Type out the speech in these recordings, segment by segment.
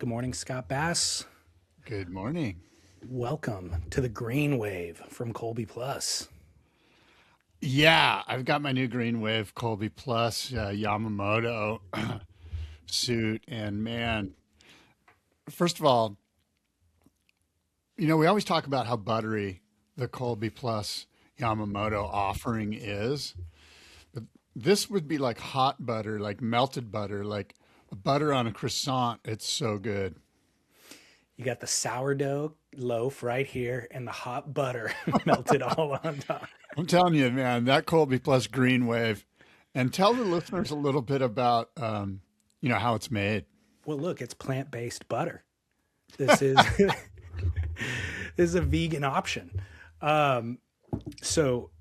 Good morning, Scott Bass. Good morning. Welcome to the Green Wave from Colby Plus. Yeah, I've got my new Green Wave Colby Plus Yamamoto suit. And man, first of all, we always talk about how buttery the Colby Plus Yamamoto offering is. But this would be like hot butter, like melted butter, like butter on a croissant. It's so good. You got the sourdough loaf right here and the hot butter melted all on top. I'm telling you, man, that Colby Plus Green Wave. And tell the listeners a little bit about, how it's made. Well, look, it's plant-based butter. This is this is a vegan option. So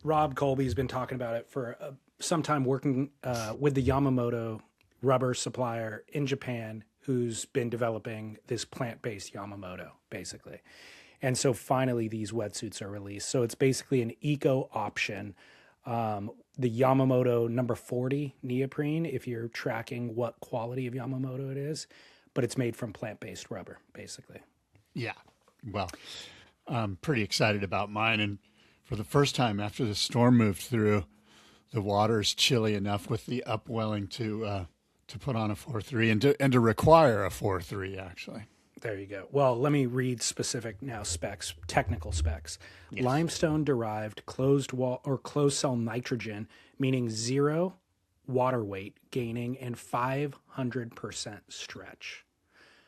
Rob Colby's been talking about it for some time, working with the Yamamoto rubber supplier in Japan, who's been developing this plant-based Yamamoto, basically. And so finally these wetsuits are released. So it's basically an eco option. The Yamamoto number 40 neoprene, if you're tracking what quality of Yamamoto it is, but it's made from plant-based rubber, basically. Yeah. Well, I'm pretty excited about mine. And for the first time after the storm moved through, the water is chilly enough with the upwelling to put on a 4.3 and to require a 4.3 actually. There you go. Well, let me read specific now specs, technical specs. Yes. Limestone derived closed wall or closed cell nitrogen, meaning 0 water weight gaining and 500% stretch.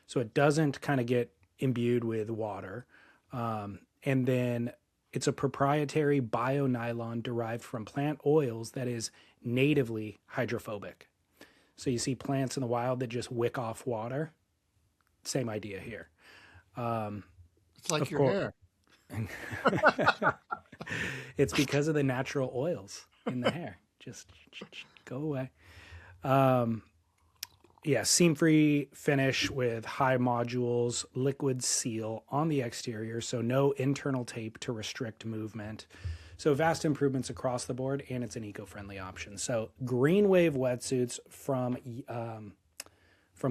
So it doesn't kind of get imbued with water. And then it's a proprietary bio-nylon derived from plant oils that is natively hydrophobic. So you see plants in the wild that just wick off water. Same idea here. It's like your hair. It's because of the natural oils in the hair. Just go away. Seam-free finish with high modules, liquid seal on the exterior, so no internal tape to restrict movement. So vast improvements across the board, and it's an eco-friendly option. So Green Wave wetsuits from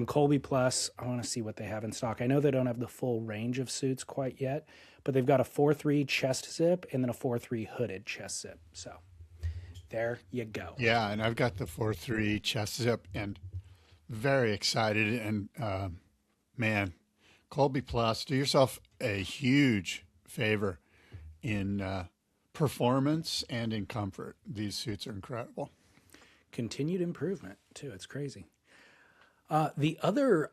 Colby Plus. I want to see what they have in stock. I know they don't have the full range of suits quite yet, but they've got a 4.3 chest zip and then a 4.3 hooded chest zip. So there you go. Yeah, and I've got the 4.3 chest zip and very excited. And man, Colby Plus, do yourself a huge favor in performance and in comfort. These suits are incredible. Continued improvement too. It's crazy. The other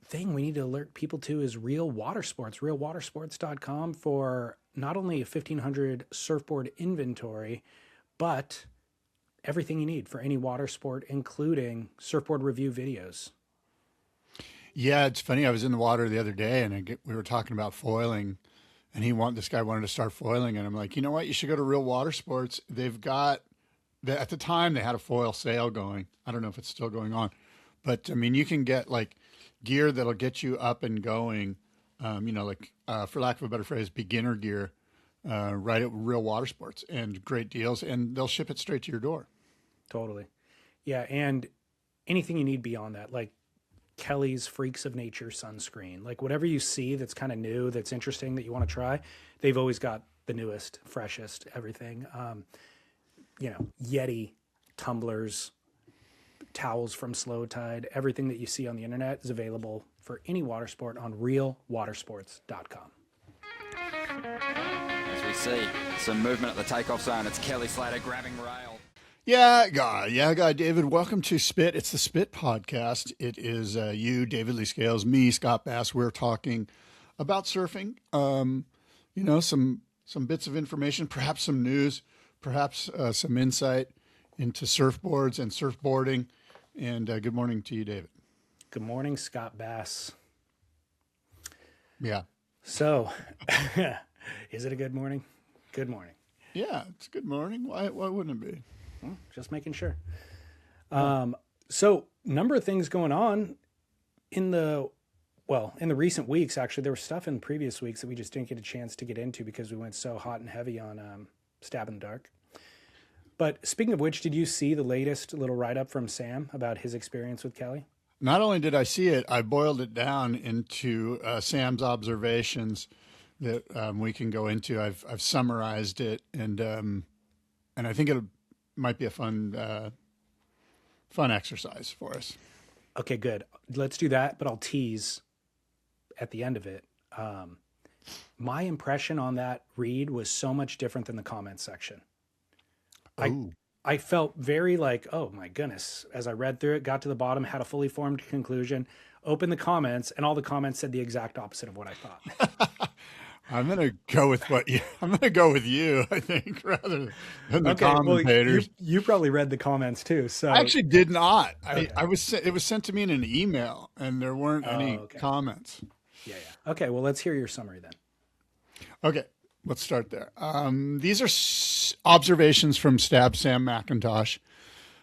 thing we need to alert people to is Real Water Sports, realwatersports.com, for not only a 1,500 surfboard inventory, but everything you need for any water sport, including surfboard review videos. Yeah, it's funny. I was in the water the other day and we were talking about foiling, and this guy wanted to start foiling. And I'm like, you know what? You should go to Real Water Sports. They've got, at the time they had a foil sale going. I don't know if it's still going on. But I mean, you can get like gear that'll get you up and going, for lack of a better phrase, beginner gear, right at Real Water Sports, and great deals, and they'll ship it straight to your door. Totally. Yeah. And anything you need beyond that, like Kelly's Freaks of Nature sunscreen, like whatever you see that's kind of new, that's interesting, that you want to try, they've always got the newest, freshest, everything. Yeti tumblers, towels from Slow Tide, everything that you see on the internet is available for any water sport on realwatersports.com. As we see some movement at the takeoff zone, it's Kelly Slater grabbing rail. Yeah, guy, David, welcome to Spit. It's the Spit podcast. It is you, David Lee Scales, me, Scott Bass. We're talking about surfing, some bits of information, perhaps some news, perhaps some insight into surfboards and surfboarding. And good morning to you, David. Good morning, Scott Bass. Yeah. So, is it a good morning? Good morning. Yeah, it's good morning. Why wouldn't it be? Well, just making sure. So, number of things going on in the recent weeks. Actually, there was stuff in previous weeks that we just didn't get a chance to get into because we went so hot and heavy on Stab in the Dark. But speaking of which, did you see the latest little write-up from Sam about his experience with Kelly? not only did I see it, I boiled it down into Sam's observations that we can go into. I've summarized it, and I think it might be a fun exercise for us. Okay, good. Let's do that, but I'll tease at the end of it. My impression on that read was so much different than the comments section. I felt very like, oh my goodness, as I read through it, got to the bottom, had a fully formed conclusion, opened the comments, and all the comments said the exact opposite of what I thought. I'm going to go with you, I think, rather than the commentators. Well, you probably read the comments too. So I actually did not. Okay. It was sent to me in an email, and there weren't any comments. Yeah. Okay, well, let's hear your summary then. Okay, let's start there. These are observations from Stab Sam McIntosh.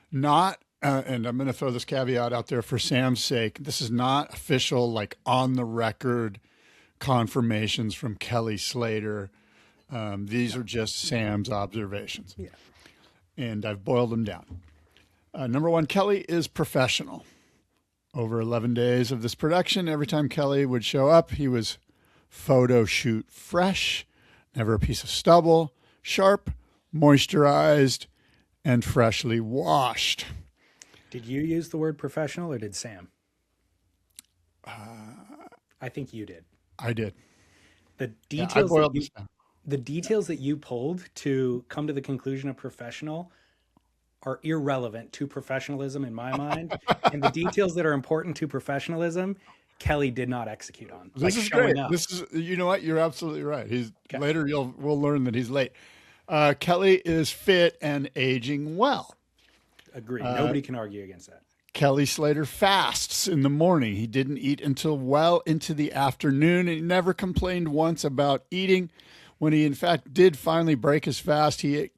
Not, and I'm going to throw this caveat out there for Sam's sake. This is not official, like on the record confirmations from Kelly Slater. These are just Sam's observations. Yeah. And I've boiled them down. Number one, Kelly is professional. Over 11 days of this production, every time Kelly would show up, he was photo shoot fresh, never a piece of stubble, sharp, moisturized, and freshly washed. Did you use the word professional or did Sam? I think you did. I did. The details, the details that you pulled to come to the conclusion of professional are irrelevant to professionalism in my mind. And the details that are important to professionalism, Kelly did not execute on. This is great. This is, you know what? You're absolutely right. Later we'll learn that he's late. Kelly is fit and aging well. Agree. Nobody can argue against that. Kelly Slater fasts in the morning. He didn't eat until well into the afternoon, and he never complained once about eating. When he, in fact, did finally break his fast, he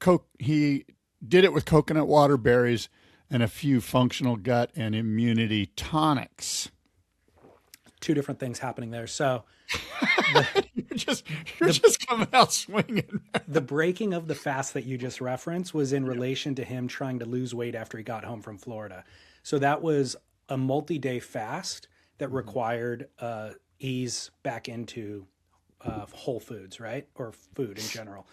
did it with coconut water, berries, and a few functional gut and immunity tonics. Two different things happening there. So you're just coming out swinging. The breaking of the fast that you just referenced was in relation to him trying to lose weight after he got home from Florida. So that was a multi-day fast that required ease back into whole foods, right? Or food in general.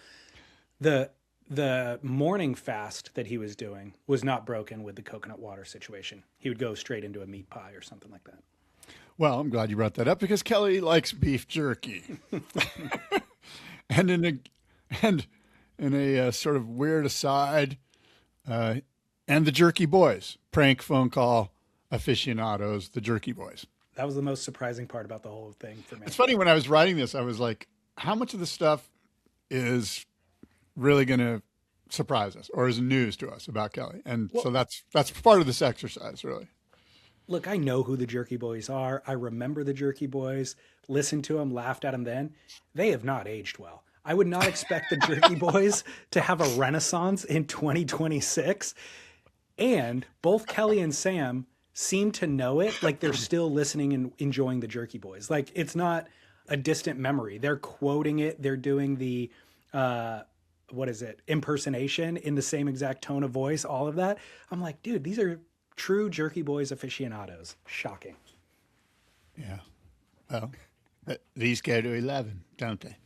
The morning fast that he was doing was not broken with the coconut water situation. He would go straight into a meat pie or something like that. Well, I'm glad you brought that up because Kelly likes beef jerky. And in a sort of weird aside, and the Jerky Boys, prank phone call aficionados, the Jerky Boys. That was the most surprising part about the whole thing for me. It's funny, when I was writing this, I was like, how much of the stuff is really going to surprise us or is news to us about Kelly? And so that's part of this exercise, really. Look, I know who the Jerky Boys are. I remember the Jerky Boys, listened to them, laughed at them then. They have not aged well. I would not expect the Jerky Boys to have a renaissance in 2026. And both Kelly and Sam seem to know it, like they're still listening and enjoying the Jerky Boys. Like it's not a distant memory. They're quoting it. They're doing the, impersonation in the same exact tone of voice, all of that. I'm like, dude, these are true Jerky Boys aficionados. Shocking. Yeah. Well, these go to 11, don't they?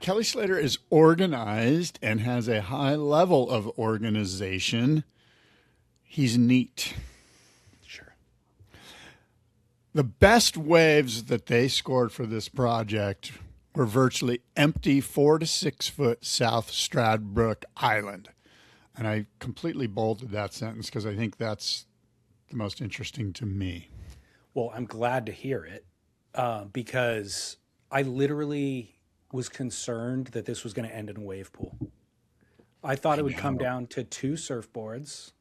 Kelly Slater is organized and has a high level of organization. He's neat. Sure. The best waves that they scored for this project were virtually empty 4 to 6 foot South Stradbroke Island. And I completely bolded that sentence because I think that's the most interesting to me. Well, I'm glad to hear it because I literally was concerned that this was going to end in a wave pool. I thought it would come down to 2 surfboards,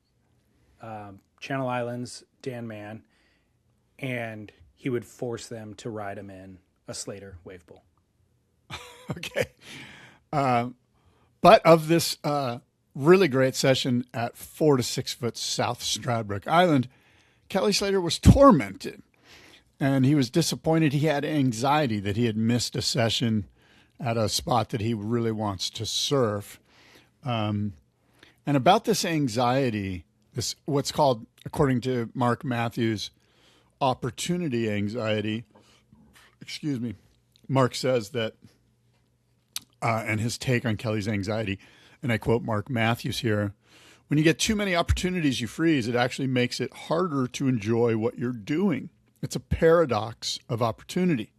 Channel Islands, Dan Mann, and he would force them to ride him in a Slater wave pool. Okay. But of this really great session at 4 to 6 foot South Stradbroke Island, Kelly Slater was tormented. And he was disappointed. He had anxiety that he had missed a session at a spot that he really wants to surf. And about this anxiety, this what's called according to Mark Matthews' opportunity anxiety, Mark says that, and his take on Kelly's anxiety, and I quote Mark Matthews here, when you get too many opportunities, you freeze. It actually makes it harder to enjoy what you're doing. It's a paradox of opportunity.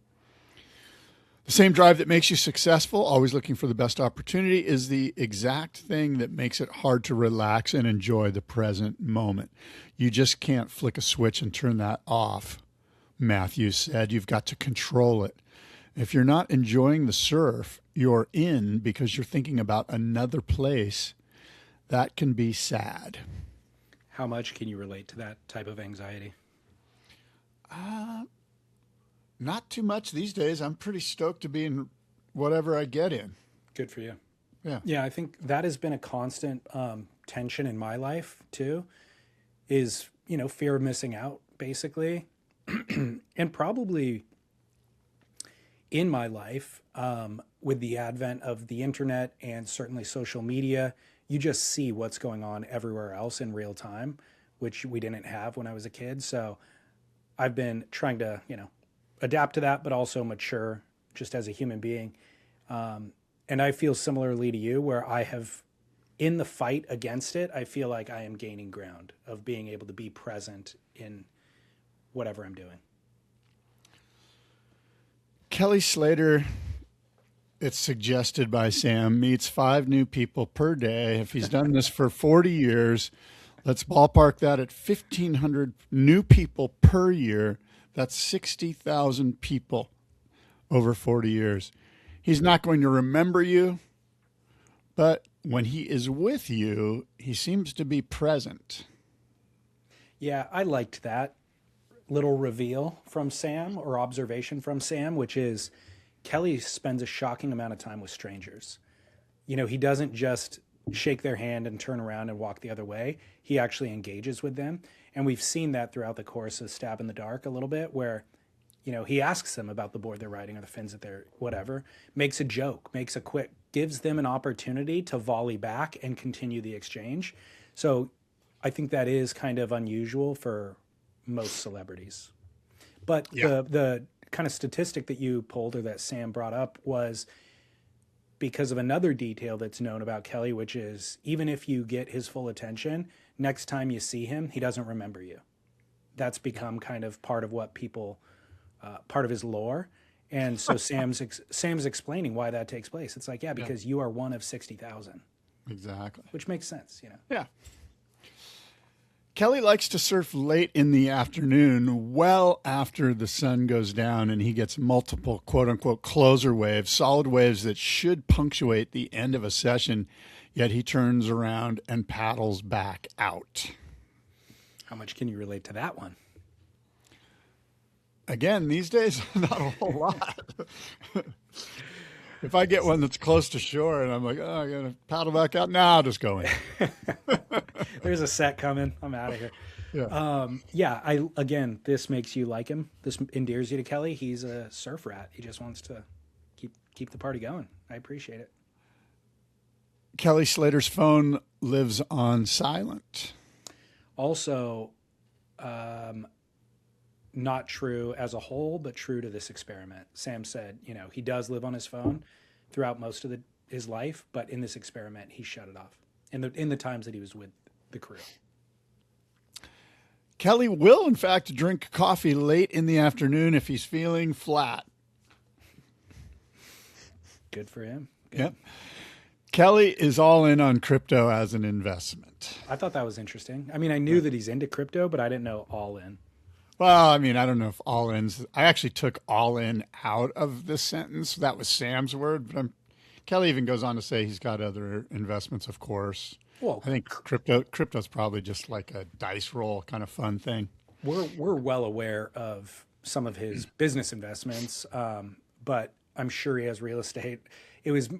The same drive that makes you successful, always looking for the best opportunity, is the exact thing that makes it hard to relax and enjoy the present moment. You just can't flick a switch and turn that off, Matthews said. You've got to control it. If you're not enjoying the surf you're in because you're thinking about another place, that can be sad. How much can you relate to that type of anxiety? Not too much these days. I'm pretty stoked to be in whatever I get in. Good for you. Yeah. Yeah, I think that has been a constant tension in my life too, is, fear of missing out, basically. And probably in my life, with the advent of the internet and certainly social media, you just see what's going on everywhere else in real time, which we didn't have when I was a kid. So I've been trying to, adapt to that, but also mature just as a human being. And I feel similarly to you, where I have, in the fight against it, I feel like I am gaining ground of being able to be present in whatever I'm doing. Kelly Slater, it's suggested by Sam, meets 5 new people per day. If he's done this for 40 years, let's ballpark that at 1,500 new people per year. That's 60,000 people over 40 years. He's not going to remember you, but when he is with you, he seems to be present. Yeah, I liked that little reveal from Sam, or observation from Sam, which is Kelly spends a shocking amount of time with strangers. He doesn't just shake their hand and turn around and walk the other way. He actually engages with them. And we've seen that throughout the course of Stab in the Dark a little bit, where, he asks them about the board they're riding or the fins that they're whatever, makes a joke, gives them an opportunity to volley back and continue the exchange. So I think that is kind of unusual for most celebrities. But yeah, the kind of statistic that you pulled, or that Sam brought up, was because of another detail that's known about Kelly, which is even if you get his full attention, next time you see him, he doesn't remember you. That's become kind of part of what people, part of his lore. And so Sam's explaining why that takes place. It's like, because you are one of 60,000. Exactly. Which makes sense, Yeah. Kelly likes to surf late in the afternoon, well after the sun goes down, and he gets multiple quote-unquote closer waves, solid waves that should punctuate the end of a session, yet he turns around and paddles back out. How much can you relate to that one? Again, these days, not a whole lot. If I get one that's close to shore and I'm like, oh, I got to paddle back out, I'll just go in. There's a set coming. I'm out of here. Yeah. This makes you like him. This endears you to Kelly. He's a surf rat. He just wants to keep the party going. I appreciate it. Kelly Slater's phone lives on silent. Also, not true as a whole, but true to this experiment. Sam said, he does live on his phone throughout most of his life, but in this experiment, he shut it off in the times that he was with the crew. Kelly will, in fact, drink coffee late in the afternoon if he's feeling flat. Good for him. Good. Yep. Kelly is all in on crypto as an investment. I thought that was interesting. I mean, I knew that he's into crypto, but I didn't know all in. Well, I mean, I don't know if all in's. I actually took all in out of this sentence. That was Sam's word, but Kelly even goes on to say he's got other investments, of course. Well, I think crypto's probably just like a dice roll kind of fun thing. We're well aware of some of his business investments, but I'm sure he has real estate.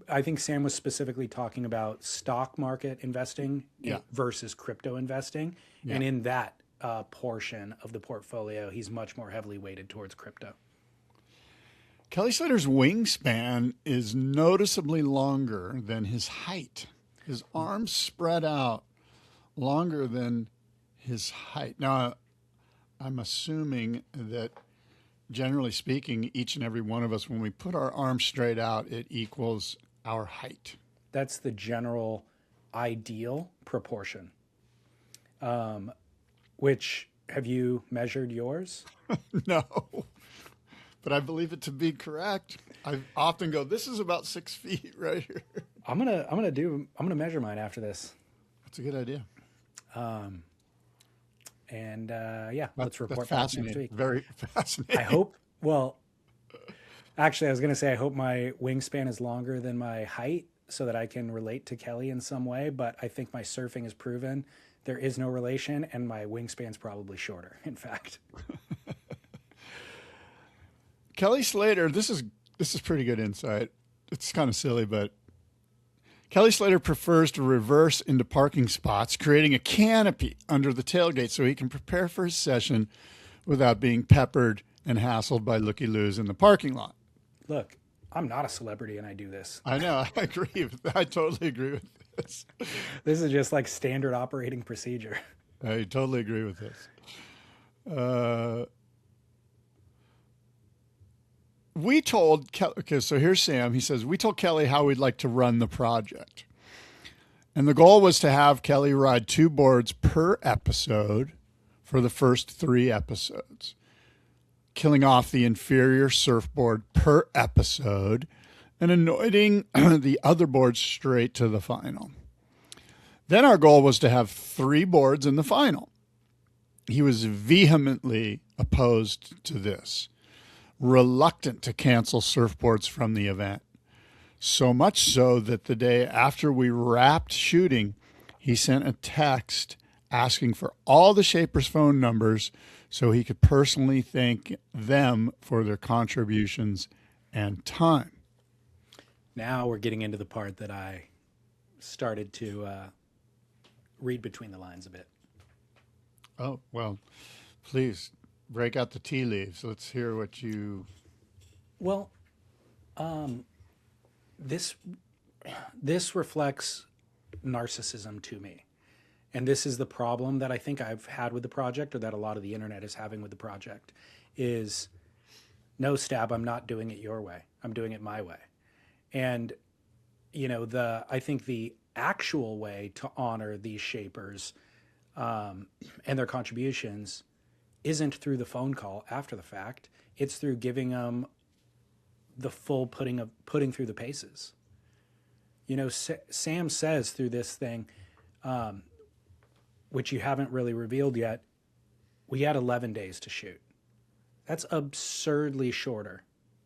I think Sam was specifically talking about stock market investing versus crypto investing, and in that portion of the portfolio, he's much more heavily weighted towards crypto. Kelly Slater's wingspan is noticeably longer than his height. His arms spread out longer than His height. Now, I'm assuming that generally speaking, each and every one of us, when we put our arms straight out, it equals our height. That's the general ideal proportion. Which, have you measured yours? No, but I believe it to be correct. I often go, this is about 6 feet right here. I'm gonna measure mine after this. That's a good idea. Let's report That's back fascinating. next week. Very fascinating. I hope. Well, actually, I was gonna say I hope my wingspan is longer than my height, so that I can relate to Kelly in some way. But I think my surfing has proven there is no relation, and my wingspan's probably shorter. In fact. Kelly Slater, this is pretty good insight. It's kind of silly, but Kelly Slater prefers to reverse into parking spots, creating a canopy under the tailgate so he can prepare for his session without being peppered and hassled by looky-loos in the parking lot. Look, I'm not a celebrity and I do this. I know. I agree. I totally agree with this. This is just like standard operating procedure. I totally agree with this. We told Kelly, okay, so here's Sam. He says, we told Kelly how we'd like to run the project. And the goal was to have Kelly ride 2 boards per episode for the first 3 episodes, killing off the inferior surfboard per episode and anointing the other boards straight to the final. Then our goal was to have 3 boards in the final. He was vehemently opposed to this, reluctant to cancel surfboards from the event. So much so that the day after we wrapped shooting, he sent a text asking for all the Shapers' phone numbers so he could personally thank them for their contributions and time. Now we're getting into the part that I started to read between the lines a bit. Oh, well, please break out the tea leaves. Let's hear what you... Well, this reflects narcissism to me. And this is the problem that I think I've had with the project, or that a lot of the internet is having with the project, is no, Stab, I'm not doing it your way. I'm doing it my way. And, I think the actual way to honor these Shapers and their contributions isn't through the phone call after the fact. It's through giving them the full putting through the paces. Sam says through this thing, which you haven't really revealed yet, we had 11 days to shoot. That's absurdly shorter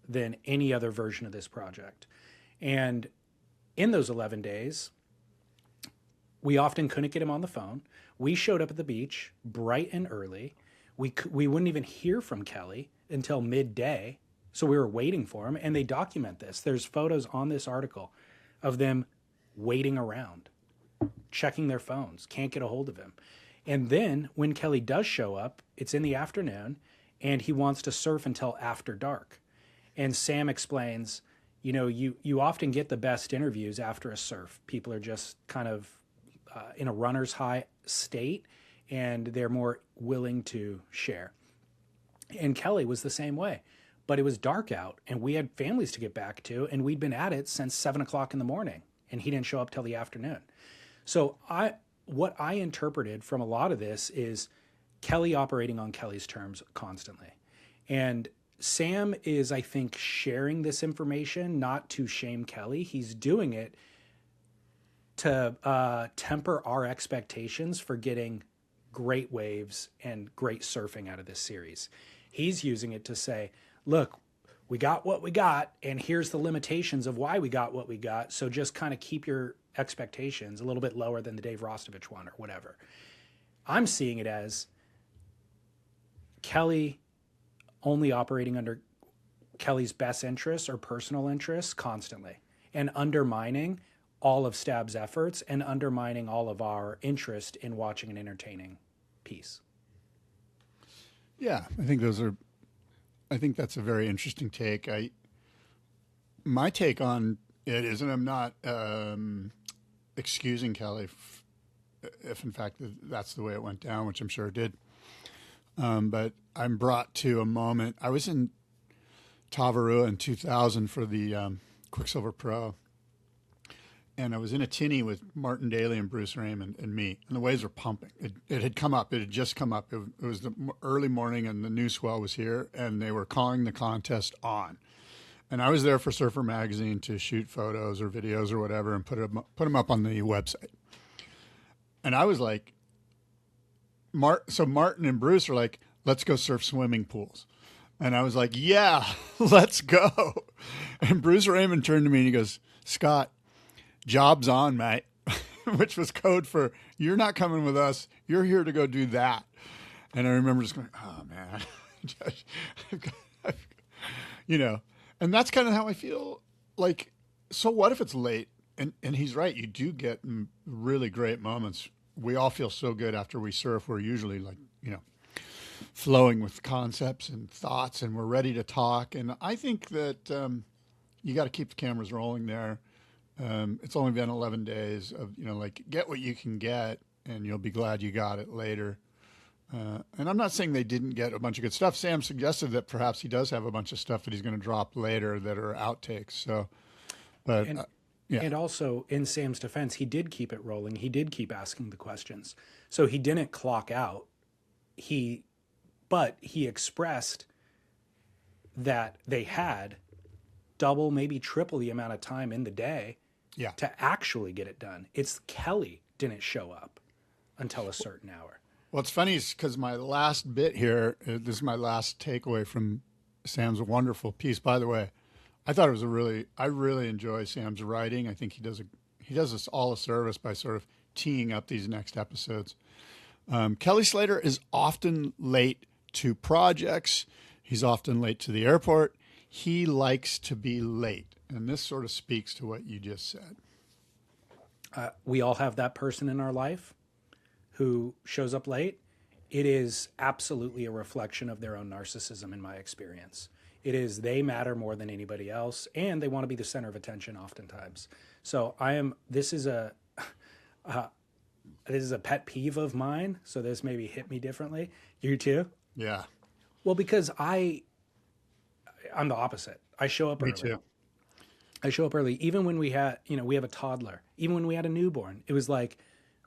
than any other version of this project. And in those 11 days, we often couldn't get him on the phone. We showed up at the beach bright and early. We wouldn't even hear from Kelly until midday. So we were waiting for him, and they document this. There's photos on this article of them waiting around, checking their phones, can't get a hold of him. And then when Kelly does show up, it's in the afternoon, and he wants to surf until after dark. And Sam explains, you often get the best interviews after a surf. People are just kind of in a runner's high state, and they're more willing to share. And Kelly was the same way. But it was dark out, and we had families to get back to, and we'd been at it since 7 o'clock in the morning, and he didn't show up till the afternoon. So what I interpreted from a lot of this is Kelly operating on Kelly's terms constantly. And Sam is, I think, sharing this information not to shame Kelly. He's doing it to temper our expectations for getting great waves and great surfing out of this series. He's using it to say, look, we got what we got, and here's the limitations of why we got what we got. So just kind of keep your expectations a little bit lower than the Dave Rostovich one or whatever. I'm seeing it as Kelly only operating under Kelly's best interests or personal interests constantly, and undermining all of Stab's efforts and undermining all of our interest in watching an entertaining piece. Yeah, I think that's a very interesting take. My take on it is, and I'm not excusing Kelly if in fact that's the way it went down, which I'm sure it did. But I'm brought to a moment. I was in Tavarua in 2000 for the Quicksilver Pro. And I was in a tinny with Martin Daly and Bruce Raymond and me, and the waves were pumping. It had come up. It had just come up. It was the early morning, and the new swell was here, and they were calling the contest on. And I was there for Surfer Magazine to shoot photos or videos or whatever and put them up on the website. And I was like, so Martin and Bruce are like, let's go surf swimming pools. And I was like, yeah, let's go. And Bruce Raymond turned to me and he goes, Scott, job's on, mate, which was code for you're not coming with us. You're here to go do that. And I remember just going, oh, man, you know, and that's kind of how I feel. Like, so what if it's late? And he's right. You do get really great moments. We all feel so good after we surf. We're usually like, you know, flowing with concepts and thoughts, and we're ready to talk. And I think that you got to keep the cameras rolling there. It's only been 11 days of, you know, like get what you can get and you'll be glad you got it later. And I'm not saying they didn't get a bunch of good stuff. Sam suggested that perhaps he does have a bunch of stuff that he's going to drop later that are outtakes. So, but yeah. And also in Sam's defense, he did keep it rolling. He did keep asking the questions. So he didn't clock out. But he expressed that they had double, maybe triple the amount of time in the day to actually get it done. It's Kelly didn't show up until a certain hour. Well, it's funny because my last bit here, this is my last takeaway from Sam's wonderful piece. By the way, I thought it was I really enjoy Sam's writing. I think he does us all a service by sort of teeing up these next episodes. Kelly Slater is often late to projects. He's often late to the airport. He likes to be late. And this sort of speaks to what you just said. We all have that person in our life who shows up late. It is absolutely a reflection of their own narcissism in my experience. It is they matter more than anybody else, and they want to be the center of attention oftentimes. So this is a pet peeve of mine, so this maybe hit me differently. You too? Yeah. Well, because I'm the opposite. I show up early. Me too. I show up early. Even when we have a toddler, even when we had a newborn, it was like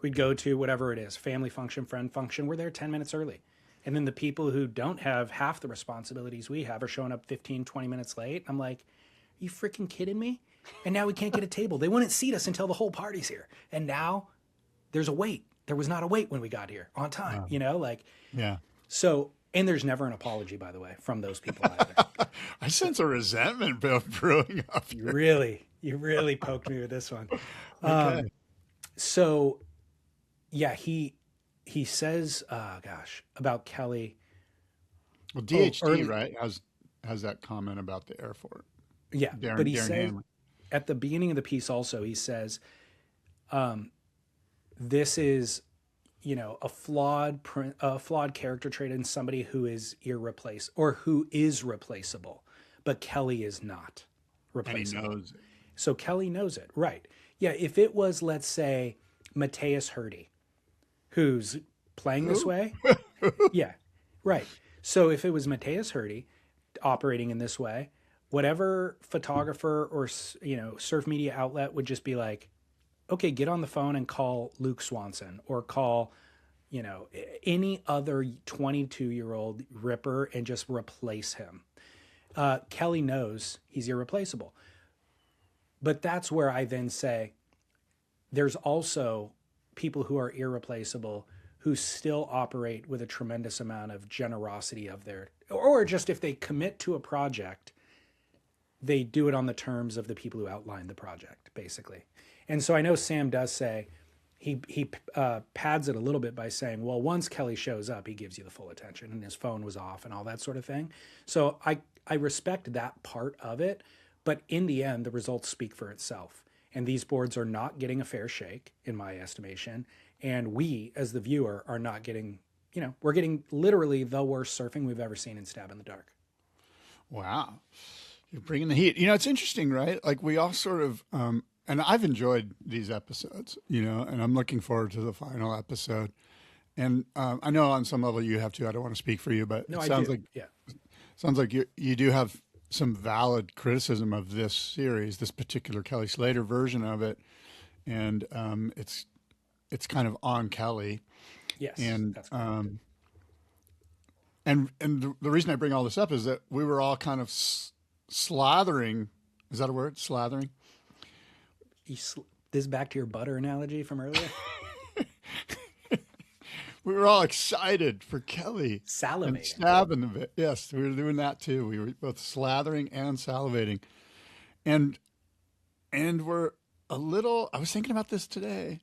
we'd go to whatever it is, family function, friend function. We're there 10 minutes early. And then the people who don't have half the responsibilities we have are showing up 15, 20 minutes late. I'm like, are you freaking kidding me? And now we can't get a table. They wouldn't seat us until the whole party's here. And now there's a wait. There was not a wait when we got here on time, Yeah. So, and there's never an apology, by the way, from those people either. I sense a resentment brewing up here. You really poked me with this one. Okay. So, yeah, he says, about Kelly. Well, DHD, right, has that comment about the airport. Yeah, but he says Hanley. At the beginning of the piece also, he says, this is, a flawed character trait in somebody who is replaceable, but Kelly is not replaceable. And he knows it. So Kelly knows it, right? Yeah, if it was, let's say, Mateus Hurdy, who's playing this way, yeah, right. So if it was Mateus Hurdy operating in this way, whatever photographer or surf media outlet would just be like, okay, get on the phone and call Luke Swanson or call, any other 22-year-old ripper and just replace him. Kelly knows he's irreplaceable. But that's where I then say there's also people who are irreplaceable who still operate with a tremendous amount of generosity or just if they commit to a project, they do it on the terms of the people who outlined the project, basically. And so I know Sam does say, he pads it a little bit by saying, well, once Kelly shows up, he gives you the full attention and his phone was off and all that sort of thing. So I respect that part of it, but in the end, the results speak for itself. And these boards are not getting a fair shake, in my estimation. And we, as the viewer, are not getting, we're getting literally the worst surfing we've ever seen in Stab in the Dark. Wow. You're bringing the heat. It's interesting, right? Like we all sort of, and I've enjoyed these episodes, and I'm looking forward to the final episode. And I know on some level you have to. I don't want to speak for you, but No, it I sounds do. like Yeah. sounds like you do have some valid criticism of this series, this particular Kelly Slater version of it, and it's kind of on Kelly. Yes. And That's correct. and the reason I bring all this up is that we were all kind of slathering. Is that a word? Slathering. This is back to your butter analogy from earlier. We were all excited for Kelly. Salivating. And stabbing a bit. Yes, we were doing that too. We were both slathering and salivating. And we're a little, I was thinking about this today.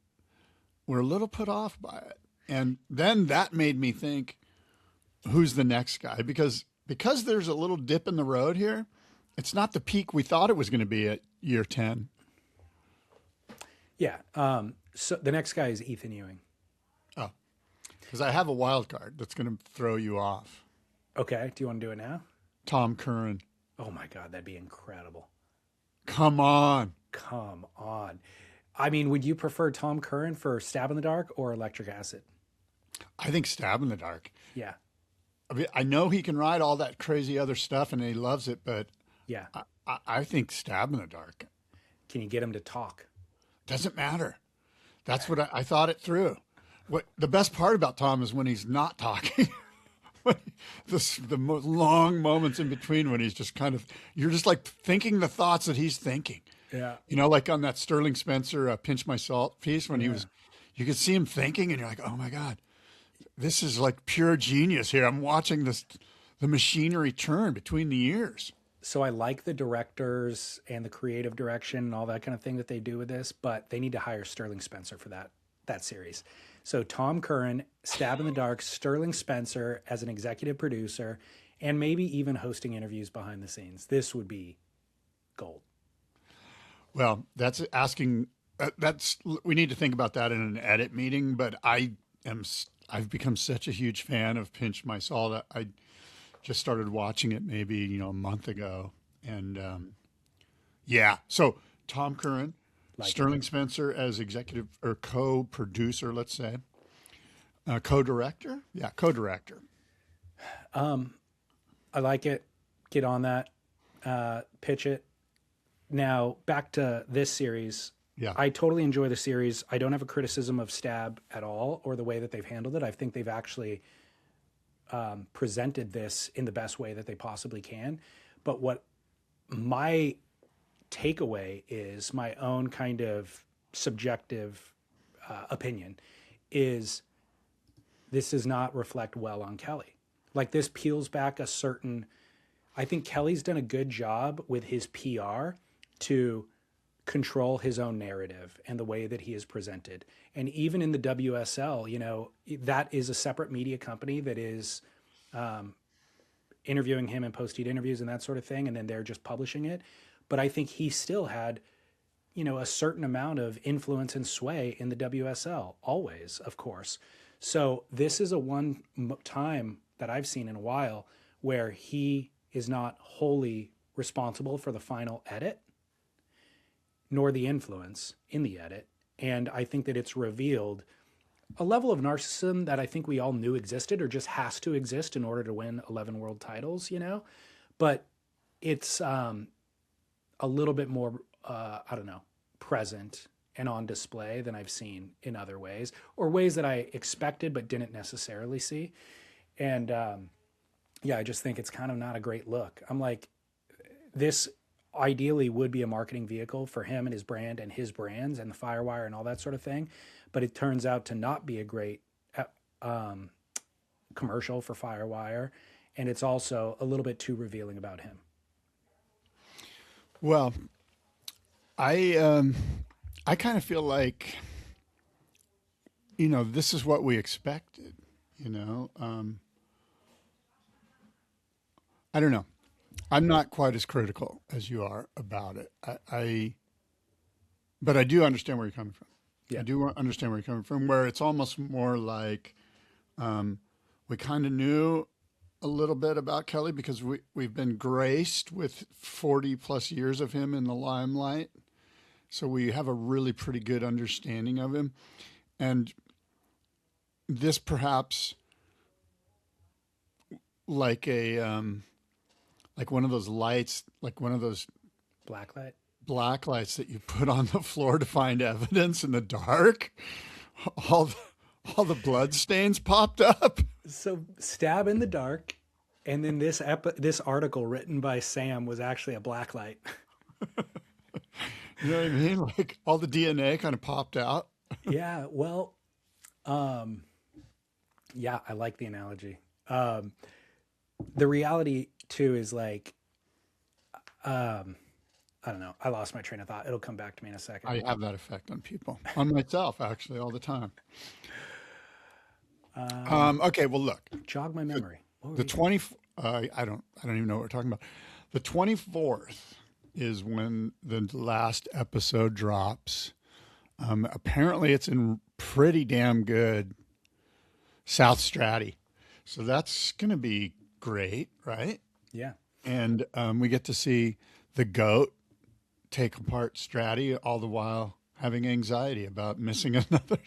We're a little put off by it. And then that made me think, who's the next guy? Because there's a little dip in the road here, it's not the peak we thought it was going to be at year 10. Yeah. So the next guy is Ethan Ewing. Oh, because I have a wild card that's going to throw you off. Okay. Do you want to do it now? Tom Curran. Oh my God, that'd be incredible. Come on. Come on. I mean, would you prefer Tom Curran for Stab in the Dark or Electric Acid? I think Stab in the Dark. Yeah. I mean, I know he can write all that crazy other stuff and he loves it, but Yeah. I think Stab in the Dark. Can you get him to talk? Doesn't matter. That's what I thought it through. What the best part about Tom is when he's not talking. Long moments in between when he's just kind of, you're just like thinking the thoughts that he's thinking. Yeah. Like on that Sterling Spencer Pinch My Salt piece when you could see him thinking and you're like, oh my God, this is like pure genius here. I'm watching the machinery turn between the ears. So I like the directors and the creative direction and all that kind of thing that they do with this, but they need to hire Sterling Spencer for that series. So Tom Curran, Stab in the Dark, Sterling Spencer as an executive producer, and maybe even hosting interviews behind the scenes. This would be gold. Well, that's asking. We need to think about that in an edit meeting. But I've become such a huge fan of Pinch My Salt. I just started watching it maybe a month ago, and yeah. So Tom Curran, Sterling Spencer as executive or co-producer, let's say, co-director. Yeah, co-director. I like it. Get on that. Pitch it. Now, back to this series. Yeah. I totally enjoy the series. I don't have a criticism of Stab at all or the way that they've handled it. I think they've actually presented this in the best way that they possibly can. But what my takeaway is, my own kind of subjective opinion, is this does not reflect well on Kelly. Like, this peels back a certain... I think Kelly's done a good job with his PR to control his own narrative and the way that he is presented. And even in the WSL, that is a separate media company that is interviewing him and post-it interviews and that sort of thing, and then they're just publishing it. But I think he still had, a certain amount of influence and sway in the WSL, always, of course. So this is a one time that I've seen in a while where he is not wholly responsible for the final edit, nor the influence in the edit. And I think that it's revealed a level of narcissism that I think we all knew existed or just has to exist in order to win 11 world titles, but it's a little bit more, present and on display than I've seen in other ways, or ways that I expected but didn't necessarily see. And I just think it's kind of not a great look. I'm like, this ideally would be a marketing vehicle for him and his brand and his brands and the Firewire and all that sort of thing. But it turns out to not be a great commercial for Firewire. And it's also a little bit too revealing about him. Well, I kind of feel like, this is what we expected, I don't know. I'm not quite as critical as you are about it. But I do understand where you're coming from. Yeah. I do understand where you're coming from, where it's almost more like we kind of knew a little bit about Kelly because we've been graced with 40 plus years of him in the limelight. So we have a really pretty good understanding of him. And this perhaps like like one of those lights, like one of those Blacklight. black lights that you put on the floor to find evidence in the dark. All the blood stains popped up. So stab in the dark, and then this article written by Sam was actually a blacklight. You know what I mean? Like all the DNA kind of popped out. Yeah, well, yeah, I like the analogy. The reality too is like, I don't know. I lost my train of thought. It'll come back to me in a second. I have that effect on people, on myself actually, all the time. Okay, well, look, Jog my memory. the 20. I don't even know what we're talking about. The 24th is when the last episode drops. Apparently, it's in pretty damn good South Stratty, so that's gonna be great, right? Yeah. And we get to see the goat take apart Stratty, all the while having anxiety about missing another.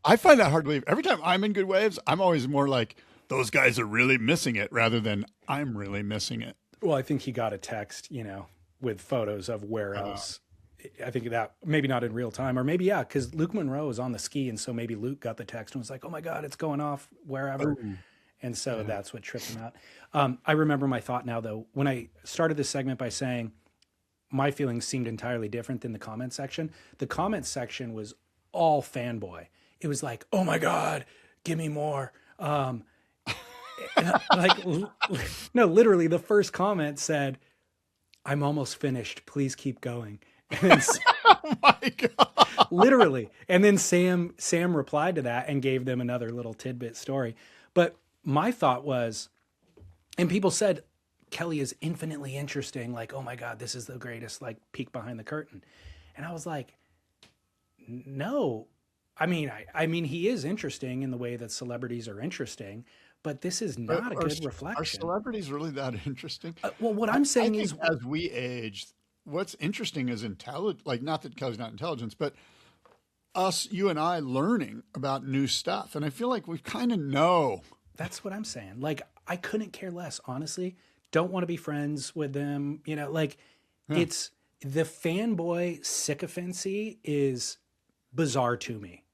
I find that hard to believe. Every time I'm in good waves, I'm always more like, those guys are really missing it rather than I'm really missing it. Well, I think he got a text, with photos of where else. I think that maybe not in real time, or maybe, yeah, because Luke Monroe was on the ski. And so maybe Luke got the text and was like, oh my God, it's going off wherever. Ooh. And so that's what tripped him out. I remember my thought now, though, when I started this segment by saying my feelings seemed entirely different than the comment section. The comment section was all fanboy. It was like, oh my God, give me more. Like, no, literally the first comment said, I'm almost finished. Please keep going. And oh my God. Literally. And then Sam replied to that and gave them another little tidbit story. But my thought was, and people said, Kelly is infinitely interesting. Like, oh my God, this is the greatest, like, peek behind the curtain. And I was like, no. I mean, he is interesting in the way that celebrities are interesting, but this is not a good reflection. Are celebrities really that interesting? Well, what I'm saying is, as we age, what's interesting is like, not that Kelly's not intelligence, but you and I learning about new stuff. And I feel like we kind of know. That's what I'm saying. Like, I couldn't care less, honestly. Don't want to be friends with them. It's the fanboy sycophancy is bizarre to me.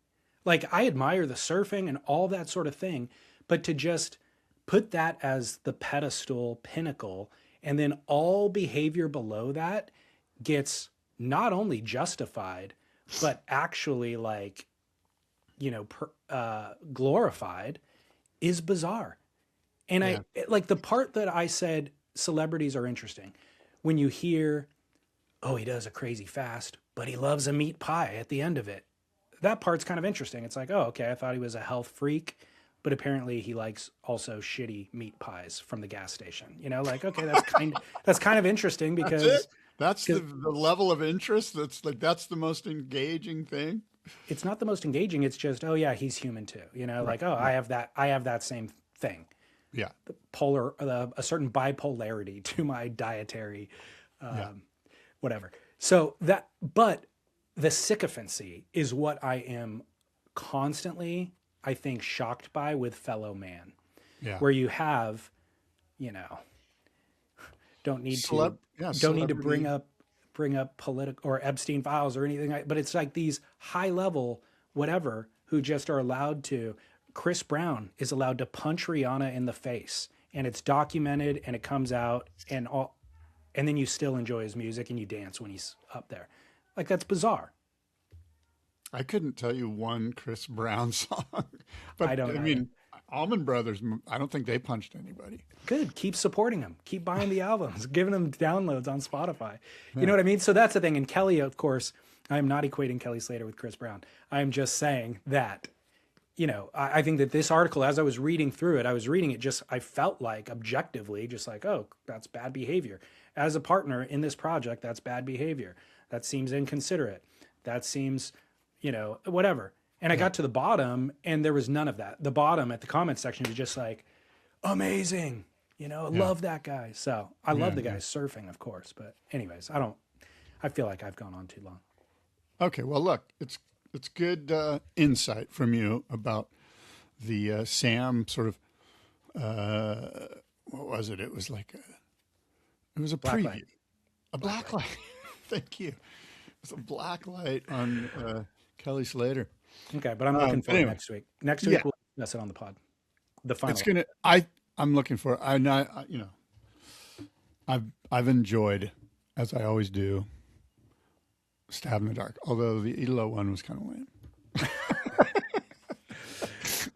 Like, I admire the surfing and all that sort of thing, but to just put that as the pedestal pinnacle and then all behavior below that gets not only justified, but actually glorified is bizarre. And I like the part that I said celebrities are interesting. When you hear, oh, he does a crazy fast, but he loves a meat pie at the end of it. That part's kind of interesting. It's like, oh, okay, I thought he was a health freak, but apparently he likes also shitty meat pies from the gas station. Okay, that's kind of interesting because that's the level of interest. That's the most engaging thing. It's not the most engaging. It's just, oh yeah, he's human too. Right. Like, oh, I have that same thing. Yeah. A certain bipolarity to my dietary, whatever. So but the sycophancy is what I am constantly, I think, shocked by with fellow man. Yeah. Where you have, don't need to bring up political or Epstein files or anything, but it's like these high level whatever who just are allowed to. Chris Brown is allowed to punch Rihanna in the face, and it's documented and it comes out and then you still enjoy his music and you dance when he's up there. Like, that's bizarre. I couldn't tell you one Chris Brown song, but I mean, Allman Brothers, I don't think they punched anybody. Good. Keep supporting them. Keep buying the albums, giving them downloads on Spotify. You know what I mean? So that's the thing. And Kelly, of course, I am not equating Kelly Slater with Chris Brown. I am just saying that, I think that this article, as I was reading through it, I felt like objectively, just like, oh, that's bad behavior. As a partner in this project, that's bad behavior. That seems inconsiderate. That seems, whatever. And I got to the bottom and there was none of that. The bottom at the comment section was just like, amazing. Love that guy. So I love the guy surfing, of course. But anyways, I feel like I've gone on too long. Okay, well, look, it's good insight from you about the Sam sort of what was it? It was like it was a Blacklight. preview, a blacklight. Thank you. It was a blacklight on Kelly Slater. Okay, but I'm looking But for it anyway, next week. Next yeah, week we'll discuss it on the pod. The final it's one. gonna. I'm looking for. I've enjoyed, as I always do, Stab in the Dark. Although the Elo one was kind of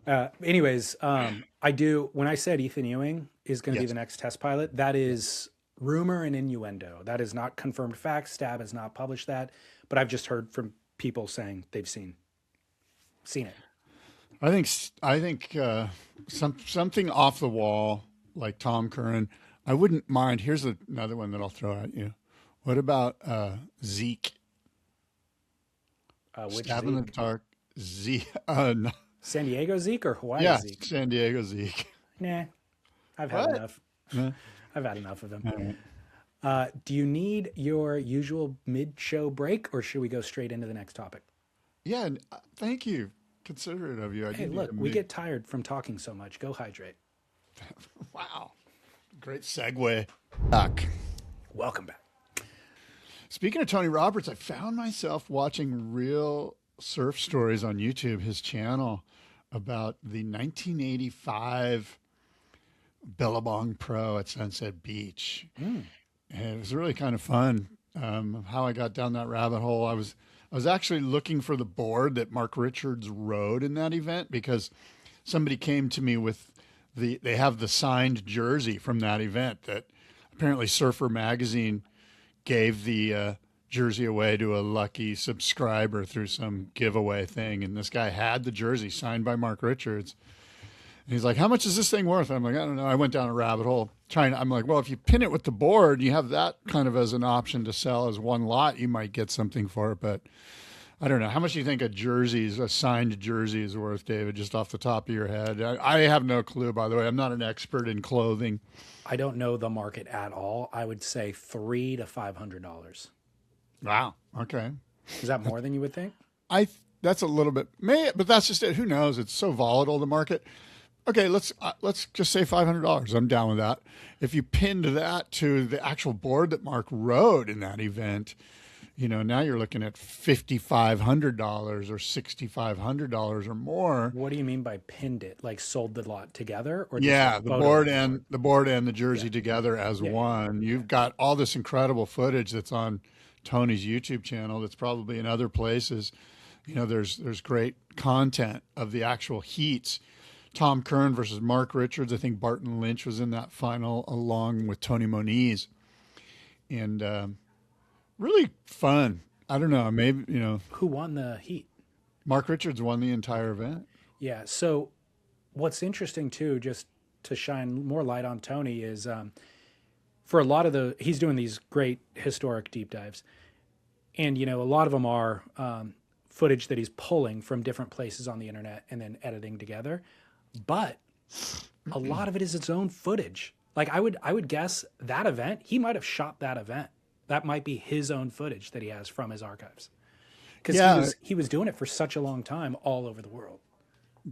lame. Anyways, I do. When I said Ethan Ewing is going to be Yes. the next test pilot, that is rumor and innuendo. That is not confirmed fact. Stab has not published that, but I've just heard from people saying they've seen it. I think something off the wall like Tom Curran. I wouldn't mind. Here's another one that I'll throw at you. What about Zeke? Which Stab in the Zeke? Dark. Zeke. No. San Diego Zeke or Hawaii Yeah, Zeke? San Diego Zeke. Nah, I've had What? enough. Yeah. I've had enough of them. All right. Do you need your usual mid-show break, or should we go straight into the next topic? Yeah, thank you. Considerate of you. I Hey, do need look, a we mid- get tired from talking so much. Go hydrate. Wow. Great segue. Back. Welcome back. Speaking of Tony Roberts, I found myself watching Real Surf Stories on YouTube, his channel, about the 1985 Billabong Pro at Sunset Beach. And it was really kind of fun. How I got down that rabbit hole. I was actually looking for the board that Mark Richards rode in that event because somebody came to me with they have the signed jersey from that event that apparently Surfer Magazine gave the jersey away to a lucky subscriber through some giveaway thing. And this guy had the jersey signed by Mark Richards. And he's like, how much is this thing worth? I'm like, I don't know. I went down a rabbit hole I'm like, well, if you pin it with the board, you have that kind of as an option to sell as one lot, you might get something for it. But I don't know. How much do you think a signed jersey is worth, David, just off the top of your head? I have no clue, by the way. I'm not an expert in clothing. I don't know the market at all. I would say $300 to $500. Wow. Okay. Is that more than you would think? That's a little bit, but that's just it. Who knows? It's so volatile, the market. Okay, let's just say $500. I'm down with that. If you pinned that to the actual board that Mark rode in that event, now you're looking at $5,500 or $6,500 or more. What do you mean by pinned it? Like sold the lot together, or Yeah, just the photo board of and the board and the jersey together as one. You've got all this incredible footage that's on Tony's YouTube channel. That's probably in other places. There's great content of the actual heats. Tom Curran versus Mark Richards. I think Barton Lynch was in that final along with Tony Moniz. And really fun. I don't know. Maybe, Who won the heat? Mark Richards won the entire event. Yeah. So what's interesting too, just to shine more light on Tony, is for a lot of he's doing these great historic deep dives. And, a lot of them are footage that he's pulling from different places on the internet and then editing together. But a lot of it is its own footage. Like I would guess that event, he might have shot that event. That might be his own footage that he has from his archives. Because he was doing it for such a long time all over the world.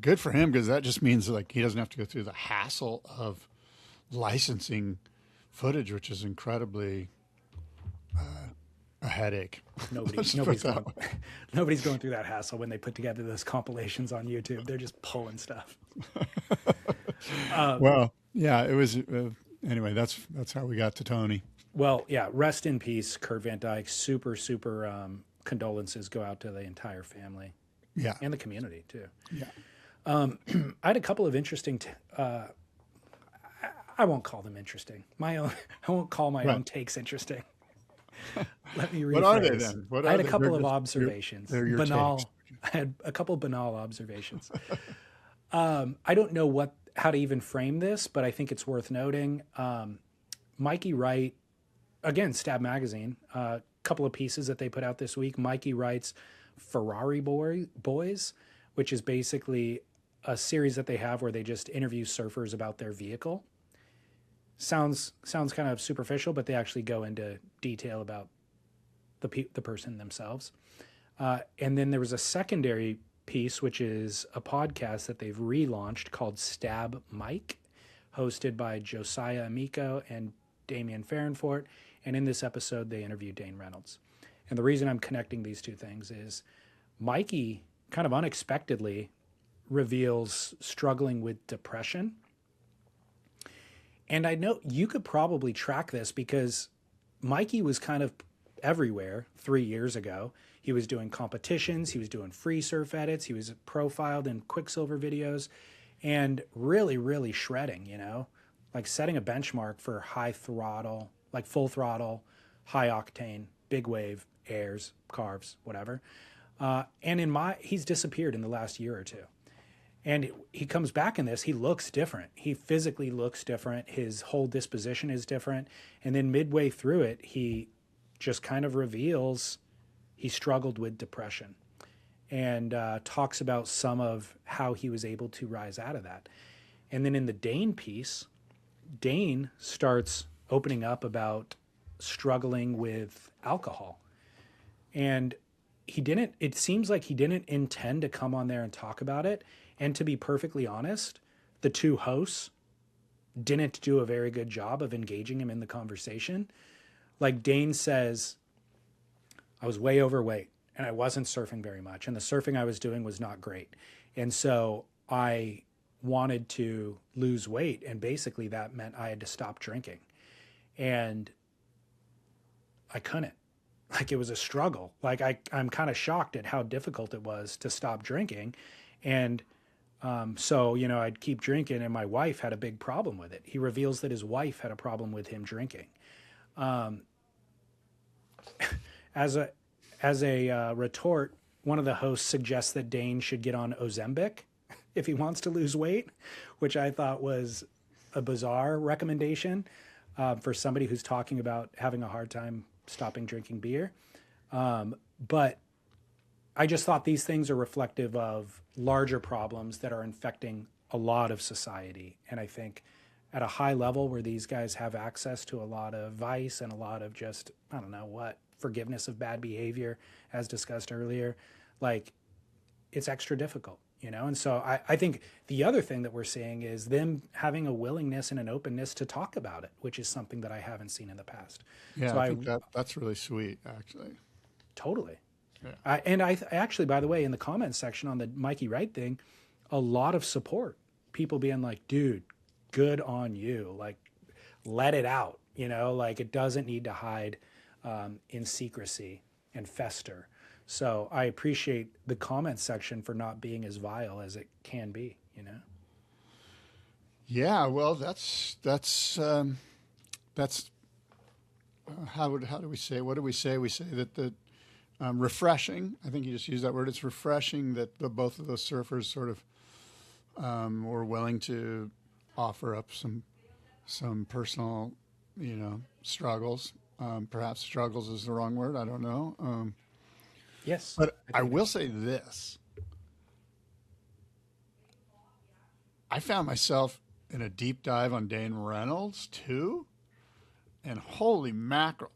Good for him, because that just means like he doesn't have to go through the hassle of licensing footage, which is incredibly a headache. Nobody's going through that hassle when they put together those compilations on YouTube. They're just pulling stuff. Well, yeah, it was. Anyway, that's how we got to Tony. Well, yeah, rest in peace, Kurt Van Dyke. Super, super condolences go out to the entire family. Yeah. And the community, too. Yeah. I had a couple of interesting, I won't call them interesting. I won't call my own takes interesting. Let me rephrase. What are they then? I had a couple of observations. They're your banal. takes. I had a couple banal observations. I don't know how to even frame this, but I think it's worth noting. Mikey Wright, again, Stab Magazine, a couple of pieces that they put out this week. Mikey Wright's Ferrari Boyz, which is basically a series that they have where they just interview surfers about their vehicle. Sounds kind of superficial, but they actually go into detail about the person themselves. And then there was a secondary piece, which is a podcast that they've relaunched called Stab Mike, hosted by Josiah Amico and Damian Farrenfort. And in this episode, they interviewed Dane Reynolds. And the reason I'm connecting these two things is Mikey kind of unexpectedly reveals struggling with depression. And I know you could probably track this because Mikey was kind of everywhere 3 years ago. He was doing competitions. He was doing free surf edits. He was profiled in Quicksilver videos and really, really shredding, you know, like setting a benchmark for high throttle, like full throttle, high octane, big wave, airs, carves, whatever. And he's disappeared in the last year or two. And he comes back in this, he looks different. He physically looks different. His whole disposition is different. And then midway through it, he just kind of reveals he struggled with depression and talks about some of how he was able to rise out of that. And then in the Dane piece, Dane starts opening up about struggling with alcohol. And it seems like he didn't intend to come on there and talk about it. And to be perfectly honest, the two hosts didn't do a very good job of engaging him in the conversation. Like Dane says, I was way overweight and I wasn't surfing very much. And the surfing I was doing was not great. And so I wanted to lose weight. And basically that meant I had to stop drinking. And I couldn't. Like it was a struggle. Like I'm kind of shocked at how difficult it was to stop drinking. And so, you know, I'd keep drinking and my wife had a big problem with it. He reveals that his wife had a problem with him drinking. As a retort, one of the hosts suggests that Dane should get on Ozempic if he wants to lose weight, which I thought was a bizarre recommendation for somebody who's talking about having a hard time stopping drinking beer. But I just thought these things are reflective of larger problems that are infecting a lot of society. And I think at a high level where these guys have access to a lot of vice and a lot of just, I don't know what, forgiveness of bad behavior, as discussed earlier, like it's extra difficult, you know? And so I think the other thing that we're seeing is them having a willingness and an openness to talk about it, which is something that I haven't seen in the past. Yeah, so I think that's really sweet, actually. Totally. Yeah. I actually, by the way, in the comments section on the Mikey Wright thing, a lot of support. People being like, dude, good on you. Like, let it out. You know, like it doesn't need to hide in secrecy and fester. So I appreciate the comments section for not being as vile as it can be, you know? Yeah, well, that's how do we say? What do we say? We say that the refreshing. I think you just used that word. It's refreshing that both of those surfers sort of were willing to offer up some personal, you know, struggles. Perhaps struggles is the wrong word. I don't know. Yes, but I will say this. I found myself in a deep dive on Dane Reynolds too, and holy mackerel.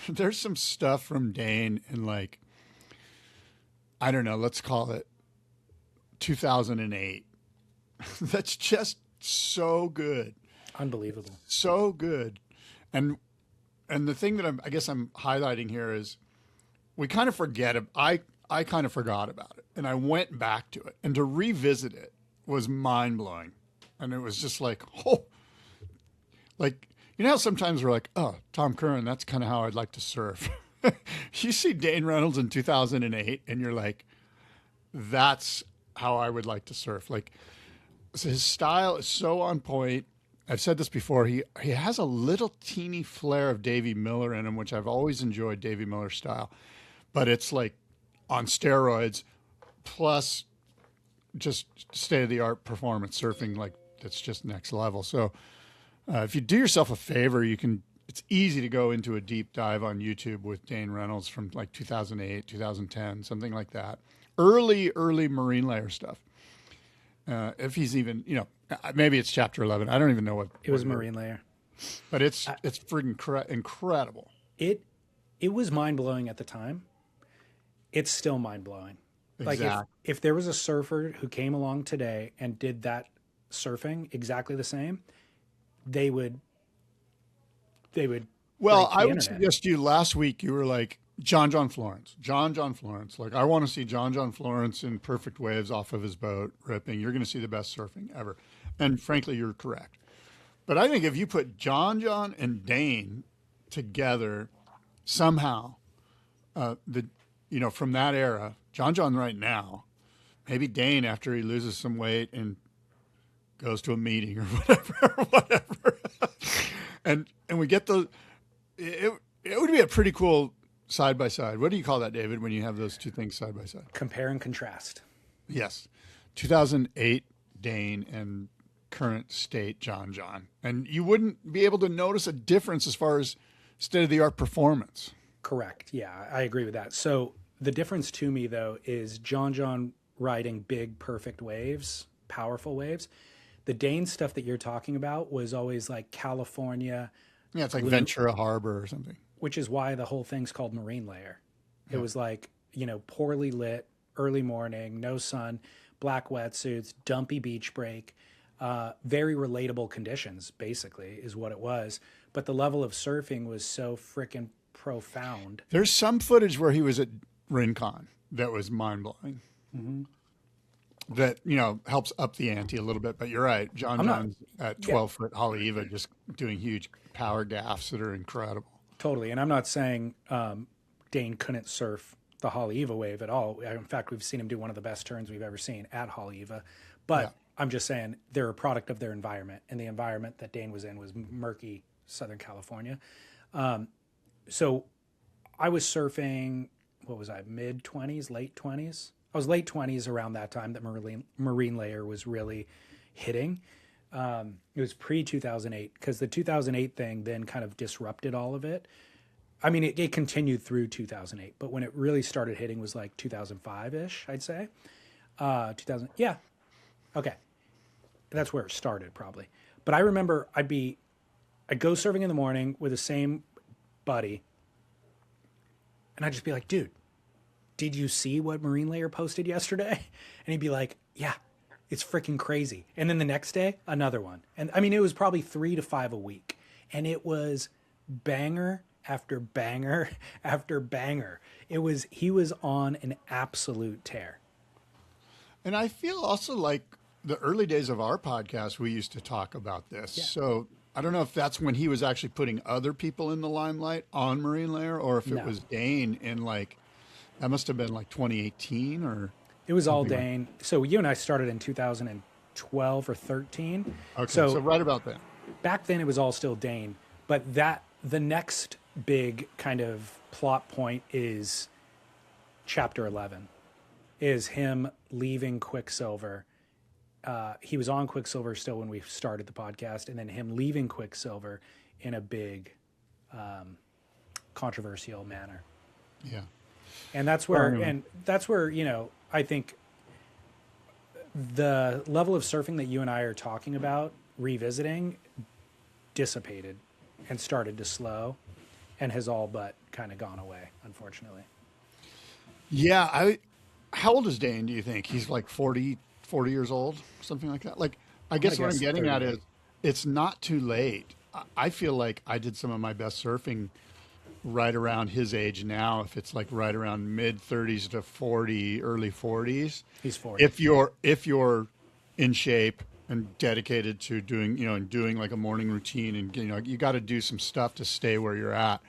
There's some stuff from Dane in like, I don't know, let's call it 2008. That's just so good. Unbelievable. So good. And the thing that I guess I'm highlighting here is we kind of forget it. I kind of forgot about it and I went back to it, and to revisit it was mind blowing. And it was just like, oh, like, you know how sometimes we're like, oh, Tom Curran, that's kind of how I'd like to surf. You see Dane Reynolds in 2008 and you're like, that's how I would like to surf. Like, so his style is so on point. I've said this before. He has a little teeny flair of Davey Miller in him, which I've always enjoyed Davey Miller's style, but it's like on steroids plus just state-of-the-art performance surfing. Like, that's just next level. So if you do yourself a favor, it's easy to go into a deep dive on YouTube with Dane Reynolds from like 2008, 2010, something like that. Early marine layer stuff. If he's even, you know, maybe it's chapter 11. I don't even know what it was. Marine layer, but it's freaking incredible. It was mind blowing at the time. it's still mind blowing. Exactly. Like if there was a surfer who came along today and did that surfing exactly the same, they would Well, break the I would internet. suggest to you last week, you were like, John Florence. Like, I want to see John Florence in perfect waves off of his boat ripping. You're going to see the best surfing ever. And frankly, you're correct. But I think if you put John and Dane together somehow, from that era, John right now, maybe Dane after he loses some weight and goes to a meeting or whatever. and we get those, it would be a pretty cool side by side. What do you call that, David, when you have those two things side by side? Compare and contrast. Yes. 2008 Dane and current state John. And you wouldn't be able to notice a difference as far as state of the art performance. Correct. Yeah, I agree with that. So the difference to me, though, is John riding big, perfect waves, powerful waves. The Dane stuff that you're talking about was always like California. Yeah, it's like Ventura Harbor or something. Which is why the whole thing's called marine layer. It was like, poorly lit, early morning, no sun, black wetsuits, dumpy beach break, very relatable conditions, basically, is what it was. But the level of surfing was so freaking profound. There's some footage where he was at Rincon that was mind-blowing. Mm-hmm. That, helps up the ante a little bit. But you're right. John's at 12-foot Haleiwa just doing huge power gaffs that are incredible. Totally. And I'm not saying Dane couldn't surf the Haleiwa wave at all. In fact, we've seen him do one of the best turns we've ever seen at Haleiwa. But I'm just saying they're a product of their environment. And the environment that Dane was in was murky Southern California. So I was surfing, what was I, mid-20s, late 20s? I was late 20s around that time that marine layer was really hitting. It was pre-2008 because the 2008 thing then kind of disrupted all of it. I mean, it continued through 2008, but when it really started hitting was like 2005-ish, I'd say. 2000, yeah. Okay. That's where it started probably. But I remember I'd go surfing in the morning with the same buddy, and I'd just be like, dude, did you see what Marine Layer posted yesterday? And he'd be like, yeah, it's freaking crazy. And then the next day, another one. And I mean, it was probably 3 to 5 a week. And it was banger after banger after banger. He was on an absolute tear. And I feel also like the early days of our podcast, we used to talk about this. Yeah. So I don't know if that's when he was actually putting other people in the limelight on Marine Layer, or if it was Dane in that must have been like 2018 or. It was all Dane. So you and I started in 2012 or 13. Okay, so right about then. Back then it was all still Dane. But the next big kind of plot point is chapter 11, is him leaving Quicksilver. He was on Quicksilver still when we started the podcast, and then him leaving Quicksilver in a big controversial manner. Yeah. And that's where, I think the level of surfing that you and I are talking about revisiting dissipated and started to slow and has all but kind of gone away, unfortunately. Yeah. How old is Dane, do you think? He's like 40 years old, something like that. Like, I guess what I'm getting at is it's not too late. I feel like I did some of my best surfing right around his age now, if it's like right around mid 30s to 40, early 40s. He's 40. If you're in shape and dedicated to doing like a morning routine, and you got to do some stuff to stay where you're at.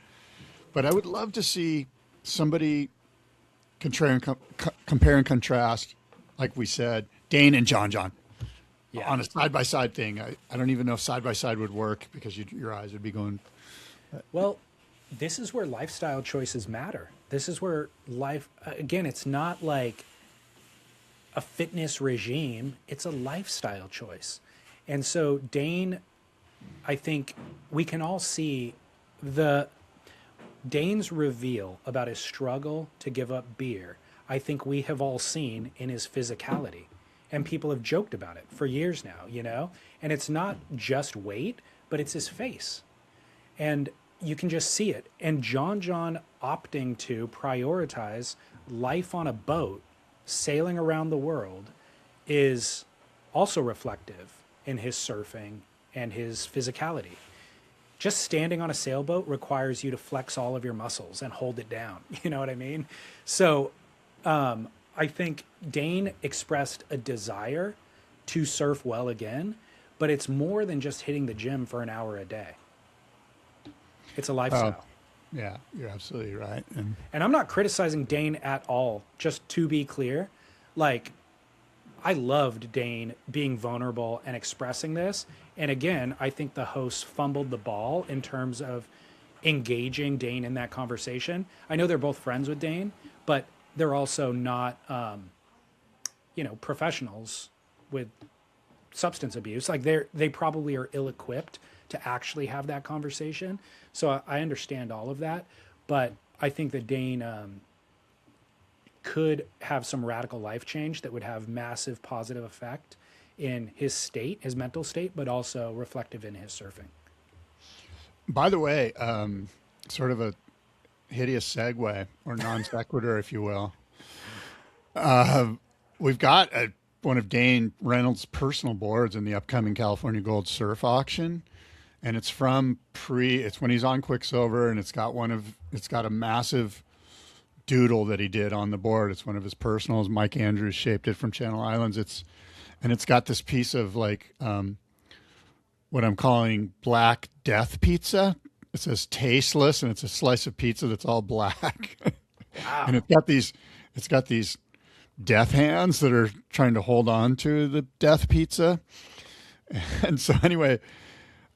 But I would love to see somebody compare and contrast, like we said, Dane and John on a side-by-side thing. I don't even know if side-by-side would work because your eyes would be going. Well, this is where lifestyle choices matter. This is where again, it's not like a fitness regime. It's a lifestyle choice. And so Dane, I think we can all see Dane's reveal about his struggle to give up beer. I think we have all seen in his physicality, and people have joked about it for years now, and it's not just weight, but it's his face. And, you can just see it. And John opting to prioritize life on a boat, sailing around the world, is also reflective in his surfing and his physicality. Just standing on a sailboat requires you to flex all of your muscles and hold it down. You know what I mean? So I think Dane expressed a desire to surf well again, but it's more than just hitting the gym for an hour a day. It's a lifestyle. Yeah, you're absolutely right. And I'm not criticizing Dane at all, just to be clear. Like, I loved Dane being vulnerable and expressing this. And again, I think the host fumbled the ball in terms of engaging Dane in that conversation. I know they're both friends with Dane, but they're also not, professionals with substance abuse. Like they probably are ill-equipped to actually have that conversation. So I understand all of that, but I think that Dane could have some radical life change that would have massive positive effect in his state, his mental state, but also reflective in his surfing. By the way, Sort of a hideous segue or non sequitur, if you will. We've got one of Dane Reynolds' personal boards in the upcoming California Gold Surf Auction. And it's from it's when he's on Quicksilver, and it's got a massive doodle that he did on the board. It's one of his personals. Mike Andrews shaped it from Channel Islands. It's got this piece of like what I'm calling black death pizza. It says tasteless, and it's a slice of pizza that's all black. Wow. And it's got these death hands that are trying to hold on to the death pizza. And so anyway,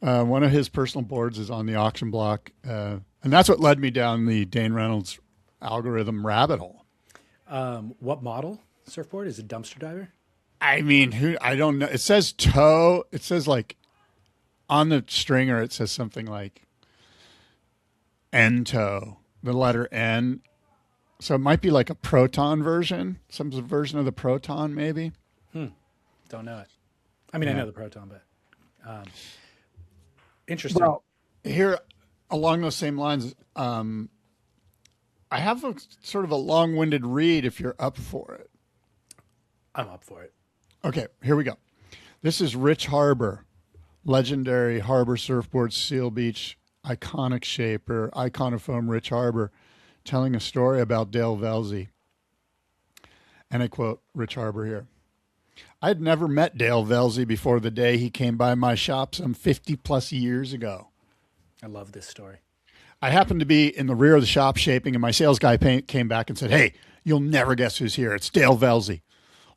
one of his personal boards is on the auction block. And that's what led me down the Dane Reynolds algorithm rabbit hole. What model surfboard? Is it dumpster diver? I mean, I don't know. It says toe. It says like on the stringer, it says something like N-toe, the letter N. So it might be like a Proton version, some version of the Proton maybe. Don't know it. I mean, yeah. I know the Proton, but interesting. Well, here along those same lines, I have a sort of a long-winded read if you're up for it. I'm up for it. Okay, here we go. This is Rich Harbor, legendary harbor surfboard, Seal Beach, iconic shaper, iconophome Rich Harbor, telling a story about Dale Velzy. And I quote Rich Harbor here. I had never met Dale Velzy before the day he came by my shop some 50 plus years ago. I love this story. I happened to be in the rear of the shop shaping, and my sales guy came back and said, "Hey, you'll never guess who's here. It's Dale Velzy."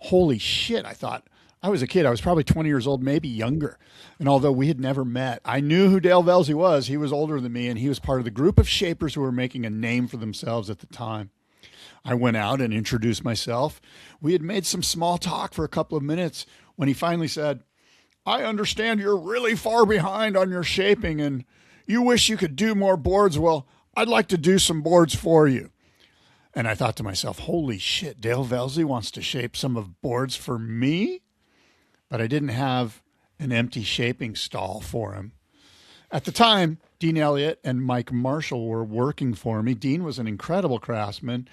Holy shit, I thought. I was a kid. I was probably 20 years old, maybe younger. And although we had never met, I knew who Dale Velzy was. He was older than me, and he was part of the group of shapers who were making a name for themselves at the time. I went out and introduced myself. We had made some small talk for a couple of minutes when he finally said, "I understand you're really far behind on your shaping, and you wish you could do more boards. Well, I'd like to do some boards for you." And I thought to myself, holy shit, Dale Velzy wants to shape some of boards for me? But I didn't have an empty shaping stall for him. At the time, Dean Elliott and Mike Marshall were working for me. Dean was an incredible craftsman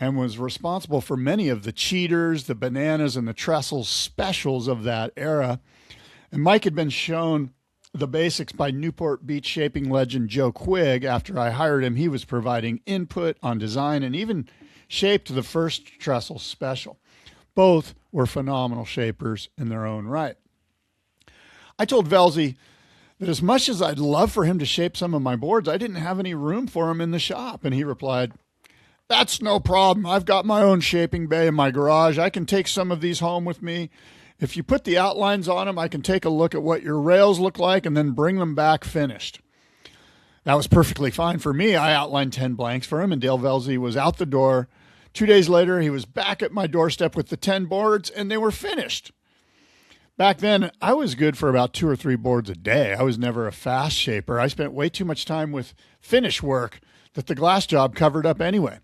and was responsible for many of the cheaters, the bananas, and the trestle specials of that era. And Mike had been shown the basics by Newport beach shaping legend Joe Quigg. After I hired him, he was providing input on design and even shaped the first trestle special. Both were phenomenal shapers in their own right. I told Velzy that as much as I'd love for him to shape some of my boards, I didn't have any room for him in the shop. And he replied, "That's no problem. I've got my own shaping bay in my garage. I can take some of these home with me. If you put the outlines on them, I can take a look at what your rails look like and then bring them back finished." That was perfectly fine for me. I outlined 10 blanks for him, and Dale Velzy was out the door. 2 days later, he was back at my doorstep with the 10 boards, and they were finished. Back then, I was good for about 2 or 3 boards a day. I was never a fast shaper. I spent way too much time with finish work that the glass job covered up anyway.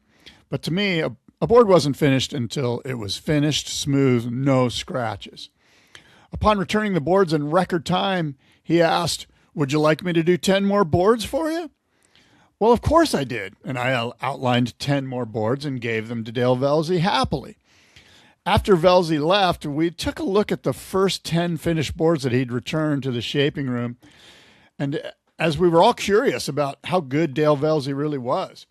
But to me, a board wasn't finished until it was finished, smooth, no scratches. Upon returning the boards in record time, he asked, "Would you like me to do 10 more boards for you?" Well, of course I did. And I outlined 10 more boards and gave them to Dale Velzy happily. After Velzy left, we took a look at the first 10 finished boards that he'd returned to the shaping room. And as we were all curious about how good Dale Velzy really was.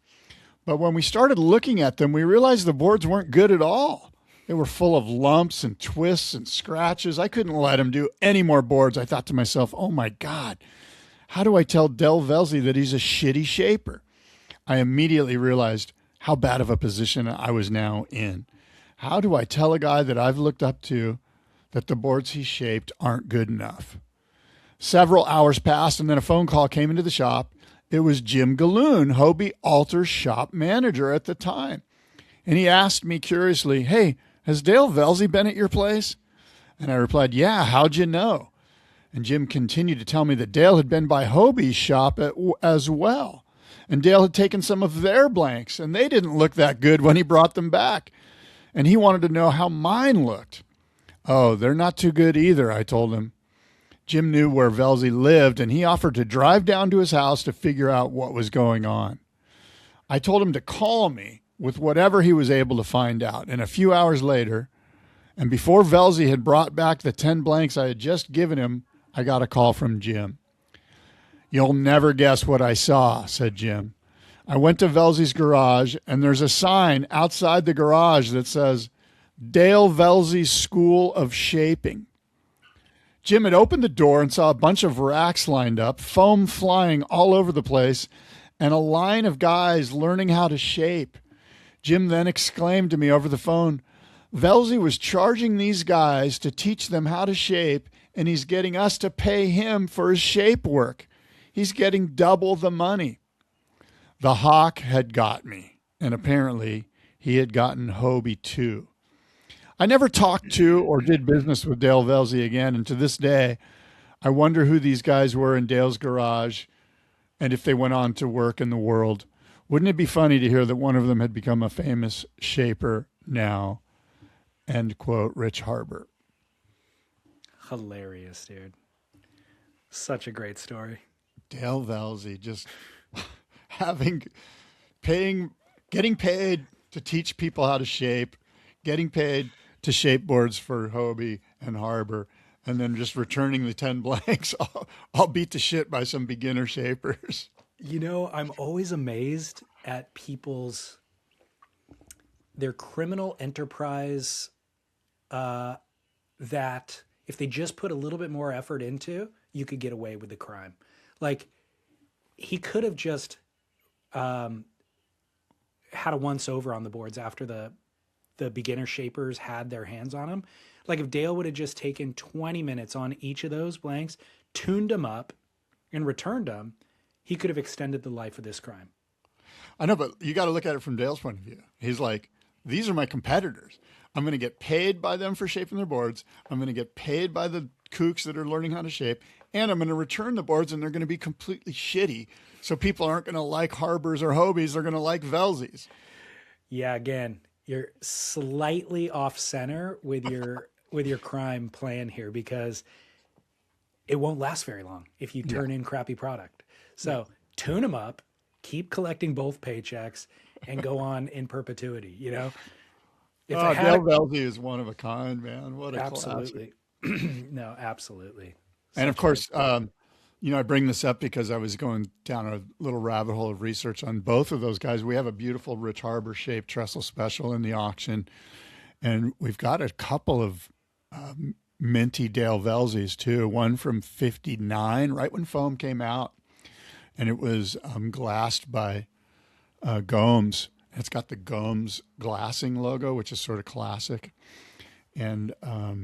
But when we started looking at them, we realized the boards weren't good at all. They were full of lumps and twists and scratches. I couldn't let him do any more boards. I thought to myself, oh my God, how do I tell Dale Velzy that he's a shitty shaper? I immediately realized how bad of a position I was now in. How do I tell a guy that I've looked up to that the boards he shaped aren't good enough? Several hours passed, and then a phone call came into the shop. It was Jim Galloon, Hobie Alter's shop manager at the time. And he asked me curiously, hey, has Dale Velzy been at your place? And I replied, yeah, how'd you know? And Jim continued to tell me that Dale had been by Hobie's shop as well. And Dale had taken some of their blanks, and they didn't look that good when he brought them back. And he wanted to know how mine looked. Oh, they're not too good either, I told him. Jim knew where Velzy lived, and he offered to drive down to his house to figure out what was going on. I told him to call me with whatever he was able to find out. And a few hours later, and before Velzy had brought back the 10 blanks I had just given him, I got a call from Jim. You'll never guess what I saw, said Jim. I went to Velzy's garage, and there's a sign outside the garage that says, Dale Velzy School of Shaping. Jim had opened the door and saw a bunch of racks lined up, foam flying all over the place, and a line of guys learning how to shape. Jim then exclaimed to me over the phone, Velzy was charging these guys to teach them how to shape, and he's getting us to pay him for his shape work. He's getting double the money. The hawk had got me, and apparently he had gotten Hobie too. I never talked to or did business with Dale Velzy again, and to this day, I wonder who these guys were in Dale's garage and if they went on to work in the world. Wouldn't it be funny to hear that one of them had become a famous shaper now? End quote, Rich Harbor. Hilarious, dude. Such a great story. Dale Velzy just getting paid to teach people how to shape, getting paid to shape boards for Hobie and Harbor, and then just returning the 10 blanks all beat to shit by some beginner shapers. You know, I'm always amazed at their criminal enterprise that if they just put a little bit more effort into, you could get away with the crime. Like, he could have just had a once over on the boards after the beginner shapers had their hands on them. Like, if Dale would have just taken 20 minutes on each of those blanks, tuned them up, and returned them, he could have extended the life of this crime. I know, but you got to look at it from Dale's point of view. He's like, these are my competitors. I'm going to get paid by them for shaping their boards. I'm going to get paid by the kooks that are learning how to shape. And I'm going to return the boards, and they're going to be completely shitty. So people aren't going to like Harbors or Hobies. They're going to like Velzys. Yeah, again, you're slightly off center with your crime plan here, because it won't last very long if you turn in crappy product. So tune them up, keep collecting both paychecks, and go on in perpetuity, you know? If Dale Velzy is one of a kind, man. What a absolutely. No, absolutely. And of course, I bring this up because I was going down a little rabbit hole of research on both of those guys. We have a beautiful Rich Harbor shaped trestle special in the auction, and we've got a couple of minty Dale Velzys too. One from '59, right when foam came out, and it was glassed by Gomes. It's got the Gomes glassing logo, which is sort of classic, and a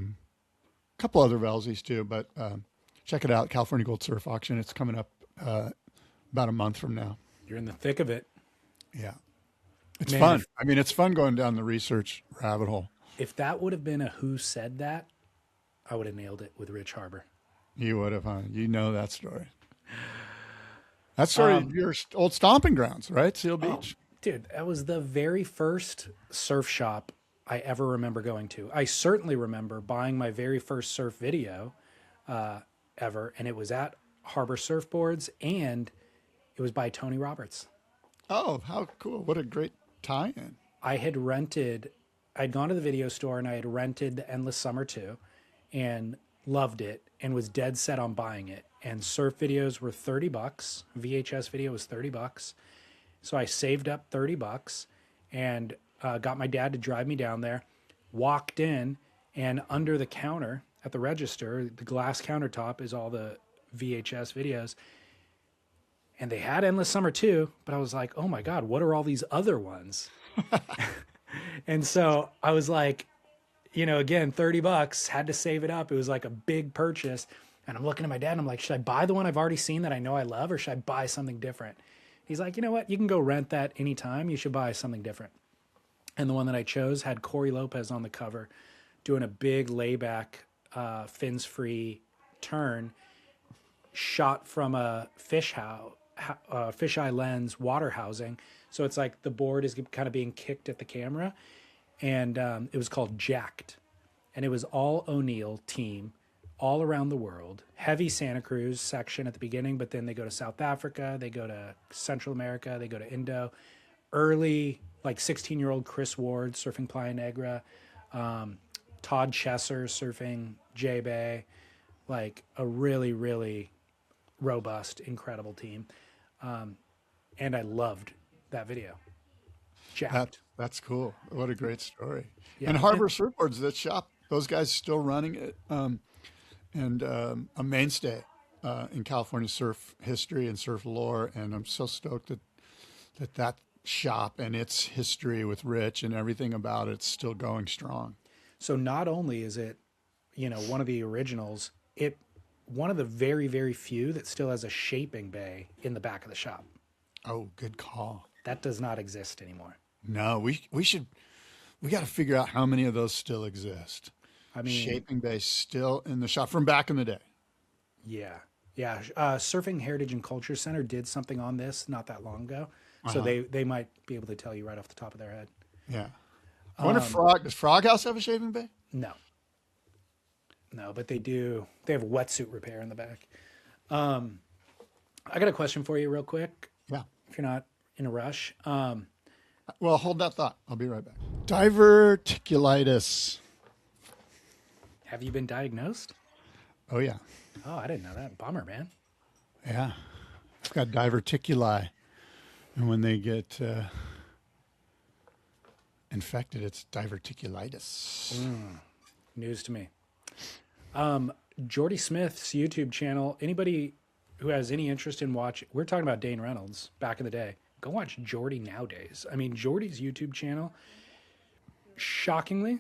couple other Velzys too. But check it out, California Gold Surf Auction. It's coming up about a month from now. You're in the thick of it. Yeah, it's fun. I mean, it's fun going down the research rabbit hole. If that would have been a Who Said That, I would have nailed it with Rich Harbor. You would have, huh? You know that story. That story, your old stomping grounds, right? Seal Beach. Dude, that was the very first surf shop I ever remember going to. I certainly remember buying my very first surf video ever, and it was at Harbor Surfboards, and it was by Tony Roberts. Oh, how cool. What a great tie-in. I'd gone to the video store and I had rented the Endless Summer 2 and loved it and was dead set on buying it. And surf videos were $30. VHS video was $30. So I saved up $30 and got my dad to drive me down there, walked in, and under the counter at the register, the glass countertop is all the VHS videos. And they had Endless Summer 2, but I was like, oh my God, what are all these other ones? And so I was like, again, $30, had to save it up. It was like a big purchase. And I'm looking at my dad and I'm like, should I buy the one I've already seen that I know I love, or should I buy something different? He's like, you know what? You can go rent that anytime. You should buy something different. And the one that I chose had Corey Lopez on the cover doing a big layback, fins-free turn shot from a fisheye lens water housing. So it's like the board is kind of being kicked at the camera. And it was called Jacked. And it was all O'Neill team all around the world. Heavy Santa Cruz section at the beginning, but then they go to South Africa, they go to Central America, they go to Indo. Early, like 16-year-old Chris Ward surfing Playa Negra. Todd Chesser surfing J-Bay. Like a really, really robust, incredible team. And I loved that video. Jacked. That's cool. What a great story. Yeah. And Harbor Surfboards, that shop, those guys still running it. And a mainstay in California surf history and surf lore. And I'm so stoked that shop and its history with Rich and everything about it's still going strong. So not only is it, one of the originals, one of the very, very few that still has a shaping bay in the back of the shop. Oh, good call. That does not exist anymore. No, we got to figure out how many of those still exist. I mean, shaping bay still in the shop from back in the day. Yeah. Surfing Heritage and Culture Center did something on this not that long ago. So they might be able to tell you right off the top of their head. Yeah. I wonder if does Frog House have a shaving bay? No, but they do. They have wetsuit repair in the back. I got a question for you real quick. Yeah. If you're not in a rush. Well, hold that thought. I'll be right back. Diverticulitis. Have you been diagnosed? Oh, yeah. Oh, I didn't know that. Bummer, man. Yeah. I've got diverticuli. And when they get infected, it's diverticulitis. News to me. Jordy Smith's YouTube channel, anybody who has any interest in we're talking about Dane Reynolds back in the day. Go watch Jordy nowadays. I mean, Jordy's YouTube channel, shockingly,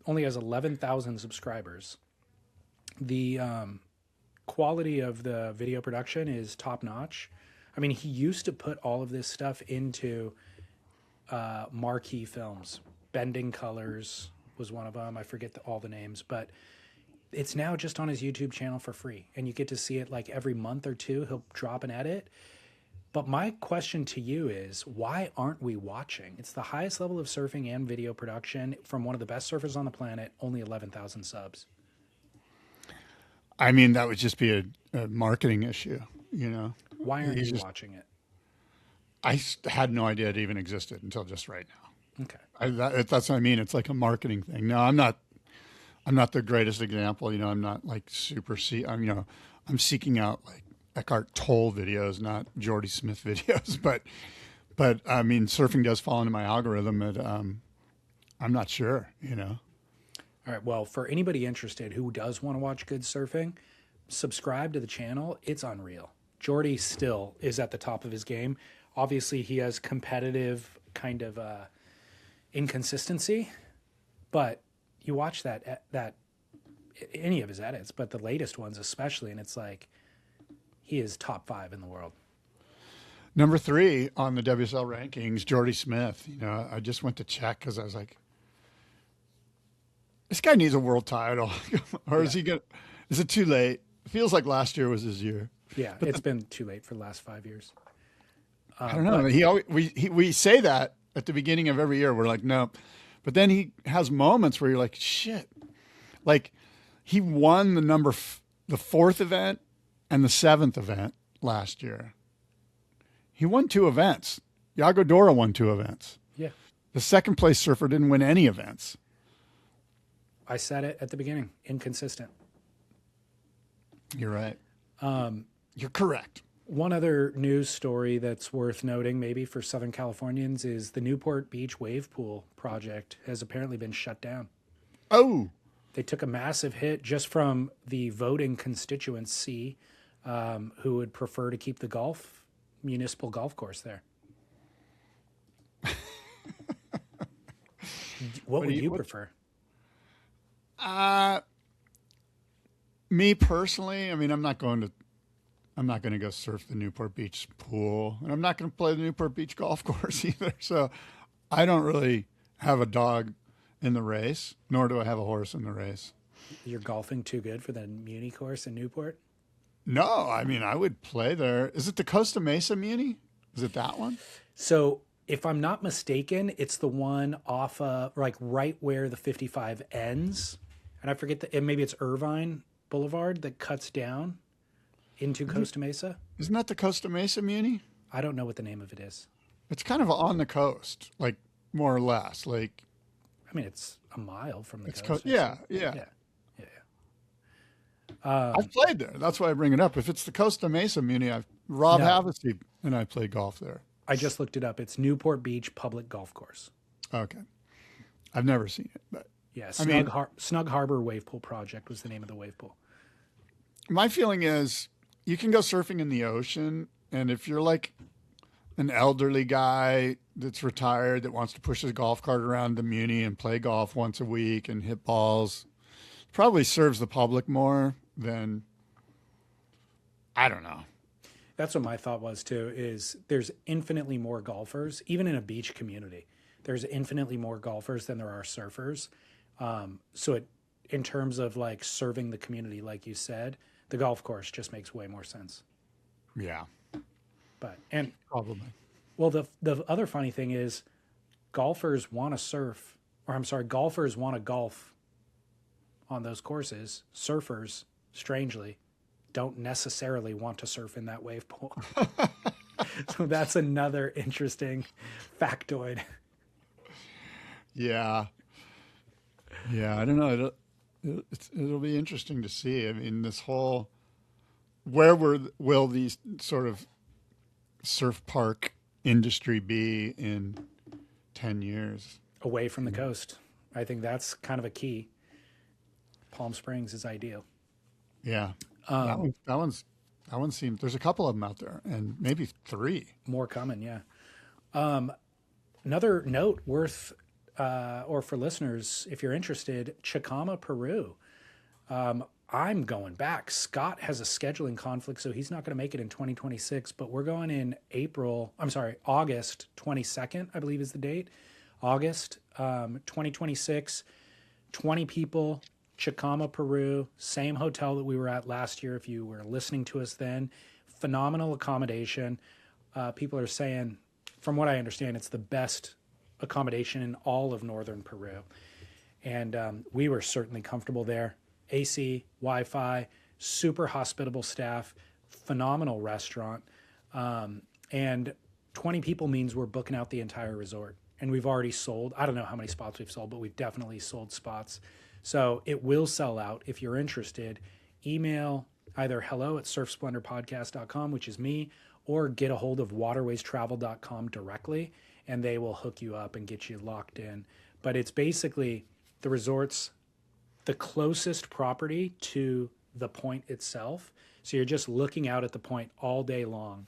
only has 11,000 subscribers. The quality of the video production is top notch. I mean, he used to put all of this stuff into marquee films. Bending Colors was one of them. I forget all the names, but it's now just on his YouTube channel for free. And you get to see it like every month or two. He'll drop an edit. But my question to you is, why aren't we watching? It's the highest level of surfing and video production from one of the best surfers on the planet, only 11,000 subs. I mean, that would just be a marketing issue, Why aren't you watching it? I had no idea it even existed until just right now. Okay. That's what I mean. It's like a marketing thing. No, I'm not the greatest example. I'm not like I'm seeking out like Eckhart Tolle videos, not Jordy Smith videos, but I mean, surfing does fall into my algorithm. I'm not sure, All right. Well, for anybody interested who does want to watch good surfing, subscribe to the channel. It's unreal. Jordy still is at the top of his game. Obviously, he has competitive kind of inconsistency, but you watch that any of his edits, but the latest ones especially, and it's like he is top 5 in the world. Number 3 on the WSL rankings, Jordy Smith. I just went to check because I was like, this guy needs a world title, or is it too late? It feels like last year was his year. Yeah, but it's been too late for the last 5 years. I don't know. We say that at the beginning of every year. We're like, no. But then he has moments where you're like, shit. Like he won the 4th event and the 7th event last year. He won 2 events Yago Dora won 2 events. Yeah. The second place surfer didn't win any events. I said it at the beginning. Inconsistent. You're right. You're correct. One other news story that's worth noting, maybe for Southern Californians, is the Newport Beach Wave Pool project has apparently been shut down. Oh. They took a massive hit just from the voting constituency who would prefer to keep the municipal golf course there. What would you prefer? Me personally, I mean, I'm not going to go surf the Newport Beach pool, and I'm not going to play the Newport Beach golf course either. So I don't really have a dog in the race, nor do I have a horse in the race. You're golfing too good for the Muni course in Newport? No, I mean, I would play there. Is it the Costa Mesa Muni? Is it that one? So if I'm not mistaken, it's the one off like right where the 55 ends. And I forget maybe it's Irvine Boulevard that cuts down into Costa Mesa. Isn't that the Costa Mesa Muni? I don't know what the name of it is. It's kind of on the coast, like more or less. Like, I mean, it's a mile from the coast. Yeah. I've played there. That's why I bring it up. If it's the Costa Mesa Muni, Rob Havasey and I play golf there. I just looked it up. It's Newport Beach Public Golf Course. Okay. I've never seen it, but yeah, Snug Harbor Wave Pool Project was the name of the wave pool. My feeling is you can go surfing in the ocean, and if you're like an elderly guy that's retired that wants to push his golf cart around the Muni and play golf once a week and hit balls, probably serves the public more than, I don't know. That's what my thought was too, is there's infinitely more golfers, even in a beach community. There's infinitely more golfers than there are surfers. So in terms of like serving the community, like you said, the golf course just makes way more sense. Yeah. And probably. Well, the other funny thing is golfers want to golfers want to golf on those courses. Surfers, strangely, don't necessarily want to surf in that wave pool. So that's another interesting factoid. Yeah. Yeah, I don't know. It'll be interesting to see. I mean, this whole, will these sort of surf park industry be in 10 years? Away from the coast. I think that's kind of a key. Palm Springs is ideal. Yeah. That one seems, there's a couple of them out there, and maybe 3 more coming. Yeah. Another note worth, or for listeners, if you're interested, Chicama, Peru. I'm going back. Scott has a scheduling conflict, so he's not going to make it in 2026, but we're going in August 22nd, I believe is the date. August 2026, 20 people, Chicama, Peru, same hotel that we were at last year if you were listening to us then. Phenomenal accommodation. People are saying, from what I understand, it's the best accommodation in all of northern Peru. And we were certainly comfortable there. AC, Wi-Fi, super hospitable staff, phenomenal restaurant. And 20 people means we're booking out the entire resort. And we've already sold, I don't know how many spots we've sold, but we've definitely sold spots. So it will sell out. If you're interested, email either hello@surfsplendorpodcast.com, which is me, or get a hold of waterwaystravel.com directly, and they will hook you up and get you locked in. But it's basically the resort's the closest property to the point itself. So you're just looking out at the point all day long.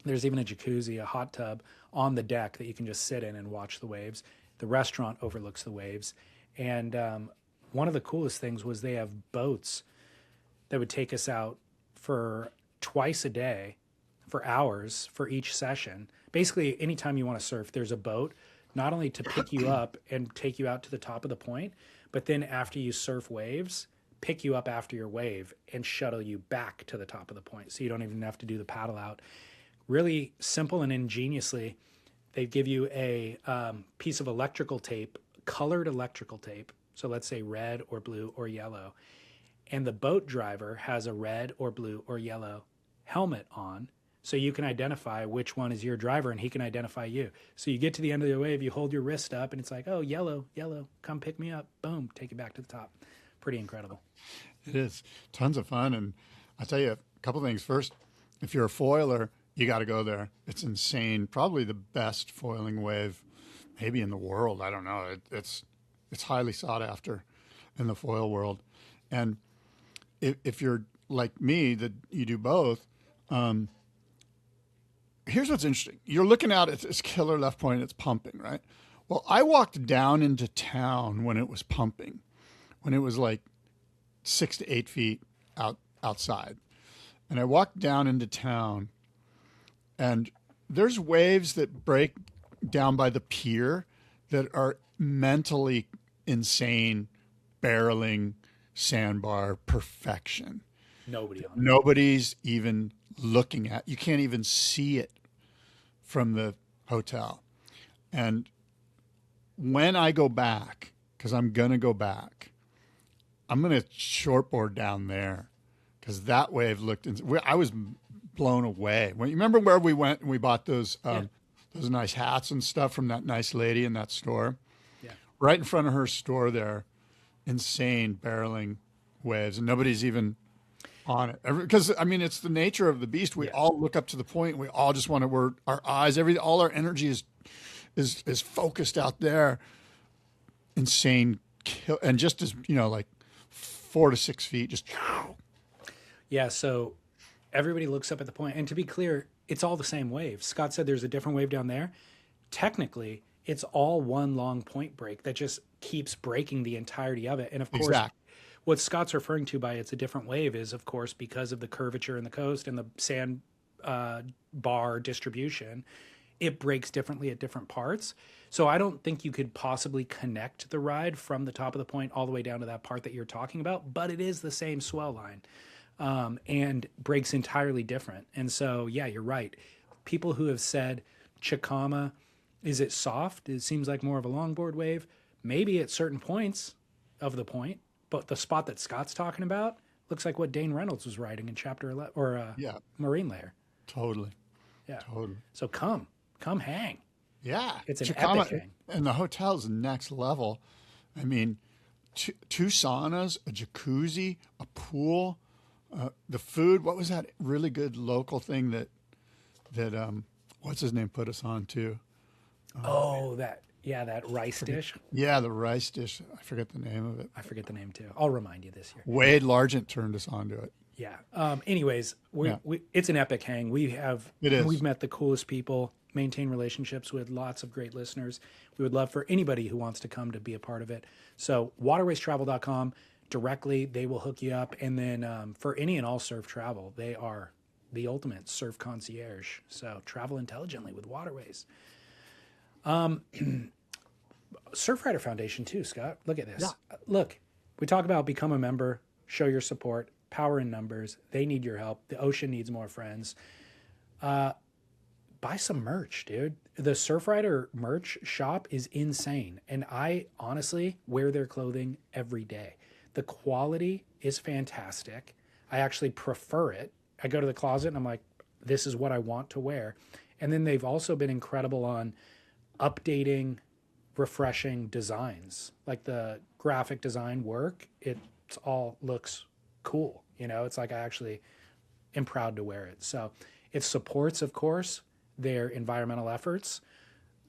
There's even a jacuzzi, a hot tub on the deck that you can just sit in and watch the waves. The restaurant overlooks the waves. And one of the coolest things was they have boats that would take us out for twice a day for hours for each session. Basically, anytime you want to surf, there's a boat, not only to pick you up and take you out to the top of the point, but then after you surf waves, pick you up after your wave and shuttle you back to the top of the point. So you don't even have to do the paddle out. Really simple and ingeniously, they give you a piece of electrical tape, colored electrical tape. So let's say red or blue or yellow. And the boat driver has a red or blue or yellow helmet on So you can identify which one is your driver and he can identify you. So you get to the end of the wave, you hold your wrist up and it's like, oh, yellow, come pick me up. Boom, take you back to the top. Pretty incredible. It is tons of fun. And I'll tell you a couple things. First, if you're a foiler, you got to go there. It's insane. Probably the best foiling wave maybe in the world. I don't know. It's highly sought after in the foil world. And if you're like me, that you do both, here's what's interesting. You're looking out at this killer left point, it's pumping, right? Well, I walked down into town when it was pumping, when it was like 6 to 8 feet outside. And I walked down into town, and there's waves that break down by the pier that are mentally insane, barreling, sandbar perfection. Nobody's even looking at. You can't even see it from the hotel. And when I go back, because I'm going to go back, I'm going to shortboard down there because that wave looked. I was blown away. You remember where we went and we bought those nice hats and stuff from that nice lady in that store? Yeah. Right in front of her store there, insane barreling waves, and nobody's even on it. Because, I mean, it's the nature of the beast. We all look up to the point. We all just want to, our eyes, all our energy is focused out there. Insane kill. And just as, like 4 to 6 feet, just. Yeah. So everybody looks up at the point. And to be clear, it's all the same wave. Scott said there's a different wave down there. Technically, it's all one long point break that just keeps breaking the entirety of it. And of course, what Scott's referring to by it's a different wave is, of course, because of the curvature in the coast and the sand bar distribution, it breaks differently at different parts. So I don't think you could possibly connect the ride from the top of the point all the way down to that part that you're talking about, but it is the same swell line and breaks entirely different. And so, yeah, you're right. People who have said Chicama, is it soft? It seems like more of a longboard wave. Maybe at certain points of the point. But the spot that Scott's talking about looks like what Dane Reynolds was riding in Chapter 11 or Marine Layer. Totally. Yeah. Totally. So come hang. Yeah. It's an Chicama, epic hang. And the hotel's next level. I mean, two saunas, a jacuzzi, a pool, the food. What was that really good local thing that what's his name put us on to? That rice dish. Yeah, the rice dish. I forget the name of it. I forget the name too. I'll remind you this year. Wade Largent turned us on to it. Yeah. Anyways, it's an epic hang. We've met the coolest people, maintain relationships with lots of great listeners. We would love for anybody who wants to come to be a part of it. So waterwaystravel.com directly, they will hook you up. And then for any and all surf travel, they are the ultimate surf concierge. So travel intelligently with Waterways. Surfrider Foundation too, Scott. Look at this. Yeah. Look, we talk about become a member, show your support, power in numbers. They need your help. The ocean needs more friends. Buy some merch, dude. The Surfrider merch shop is insane. And I honestly wear their clothing every day. The quality is fantastic. I actually prefer it. I go to the closet and I'm like, this is what I want to wear. And then they've also been incredible on updating, refreshing designs. Like the graphic design work, it all looks cool. It's like I actually am proud to wear it. So it supports, of course, their environmental efforts,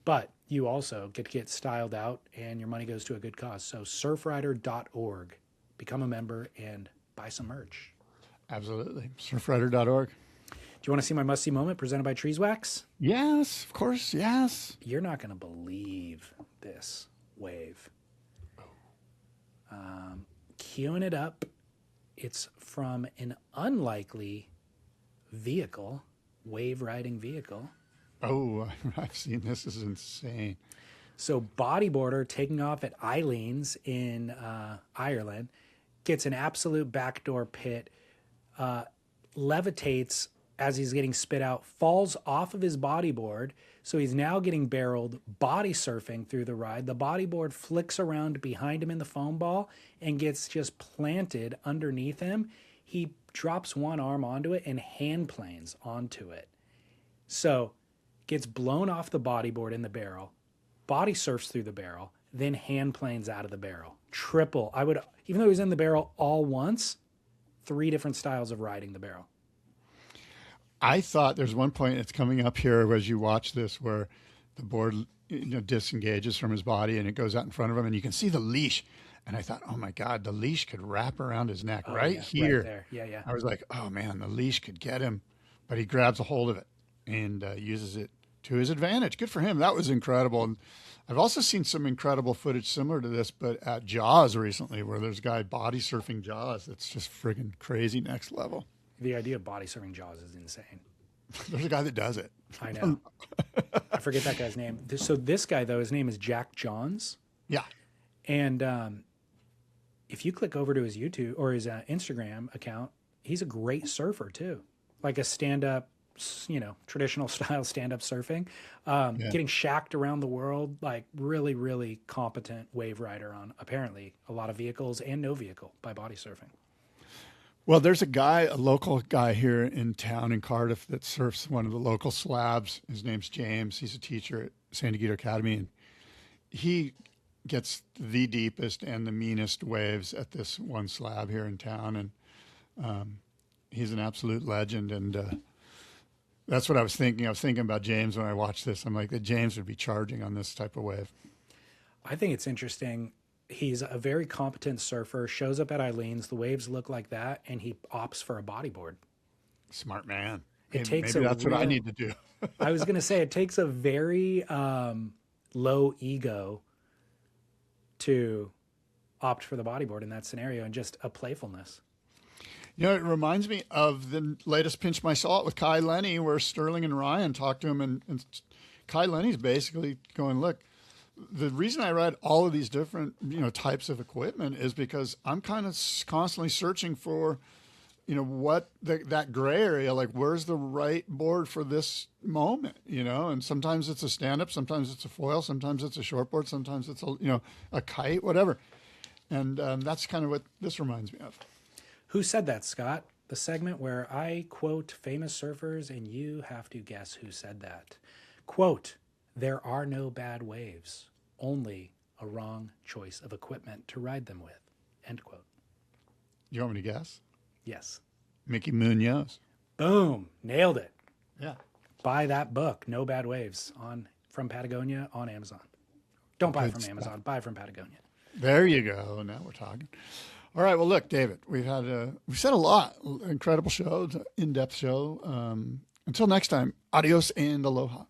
but you also get styled out and your money goes to a good cause. So surfrider.org, become a member and buy some merch. Absolutely. Surfrider.org. Do you want to see my must-see moment presented by Treeswax? Yes, of course, yes. You're not going to believe this wave. Queuing it up. It's from an unlikely vehicle, wave-riding vehicle. Oh, I've seen this. This is insane. So bodyboarder taking off at Eileen's in Ireland, gets an absolute backdoor pit, levitates as he's getting spit out, falls off of his bodyboard. So he's now getting barreled, body surfing through the ride. The bodyboard flicks around behind him in the foam ball and gets just planted underneath him. He drops one arm onto it and hand planes onto it. So gets blown off the bodyboard in the barrel, body surfs through the barrel, then hand planes out of the barrel. Triple. Even though he was in the barrel all once, 3 different styles of riding the barrel. I thought there's one point it's coming up here as you watch this where the board disengages from his body and it goes out in front of him and you can see the leash. And I thought, oh my God, the leash could wrap around his neck here. Right there. Yeah. I was like, oh man, the leash could get him, but he grabs a hold of it and uses it to his advantage. Good for him. That was incredible. And I've also seen some incredible footage similar to this, but at Jaws recently, where there's a guy body surfing Jaws. That's just friggin' crazy next level. The idea of body surfing Jaws is insane. There's a guy that does it. I know. I forget that guy's name. So this guy, though, his name is Jack Johns. Yeah. And if you click over to his YouTube or his Instagram account, he's a great surfer too. Like a stand-up, traditional style stand-up surfing, getting shacked around the world, like really, really competent wave rider on apparently a lot of vehicles and no vehicle by body surfing. Well, there's a local guy here in town in Cardiff that surfs one of the local slabs. His name's James. He's a teacher at San Diego Academy, and he gets the deepest and the meanest waves at this one slab here in town. And he's an absolute legend. And that's what I was thinking. I was thinking about James when I watched this. I'm like, that James would be charging on this type of wave. I think it's interesting. He's a very competent surfer, shows up at Eileen's, the waves look like that, and he opts for a bodyboard. Smart man. Maybe that's what I need to do. I was going to say, it takes a very low ego to opt for the bodyboard in that scenario, and just a playfulness. It reminds me of the latest Pinch My Salt with Kai Lenny, where Sterling and Ryan talked to him, and Kai Lenny's basically going, look, the reason I ride all of these different, types of equipment is because I'm kind of constantly searching for, what that gray area, like where's the right board for this moment, and sometimes it's a stand-up, sometimes it's a foil, sometimes it's a shortboard, sometimes it's a kite, whatever. And that's kind of what this reminds me of. Who said that, Scott? The segment where I quote famous surfers and you have to guess who said that. Quote, there are no bad waves, only a wrong choice of equipment to ride them with. End quote. You want me to guess? Yes. Mickey Munoz. Boom. Nailed it. Yeah. Buy that book, No Bad Waves, from Patagonia on Amazon. Don't buy it from Amazon. Buy it from Patagonia. There you go. Now we're talking. All right. Well, look, David, we've said a lot. Incredible show, in-depth show. Until next time, adios and aloha.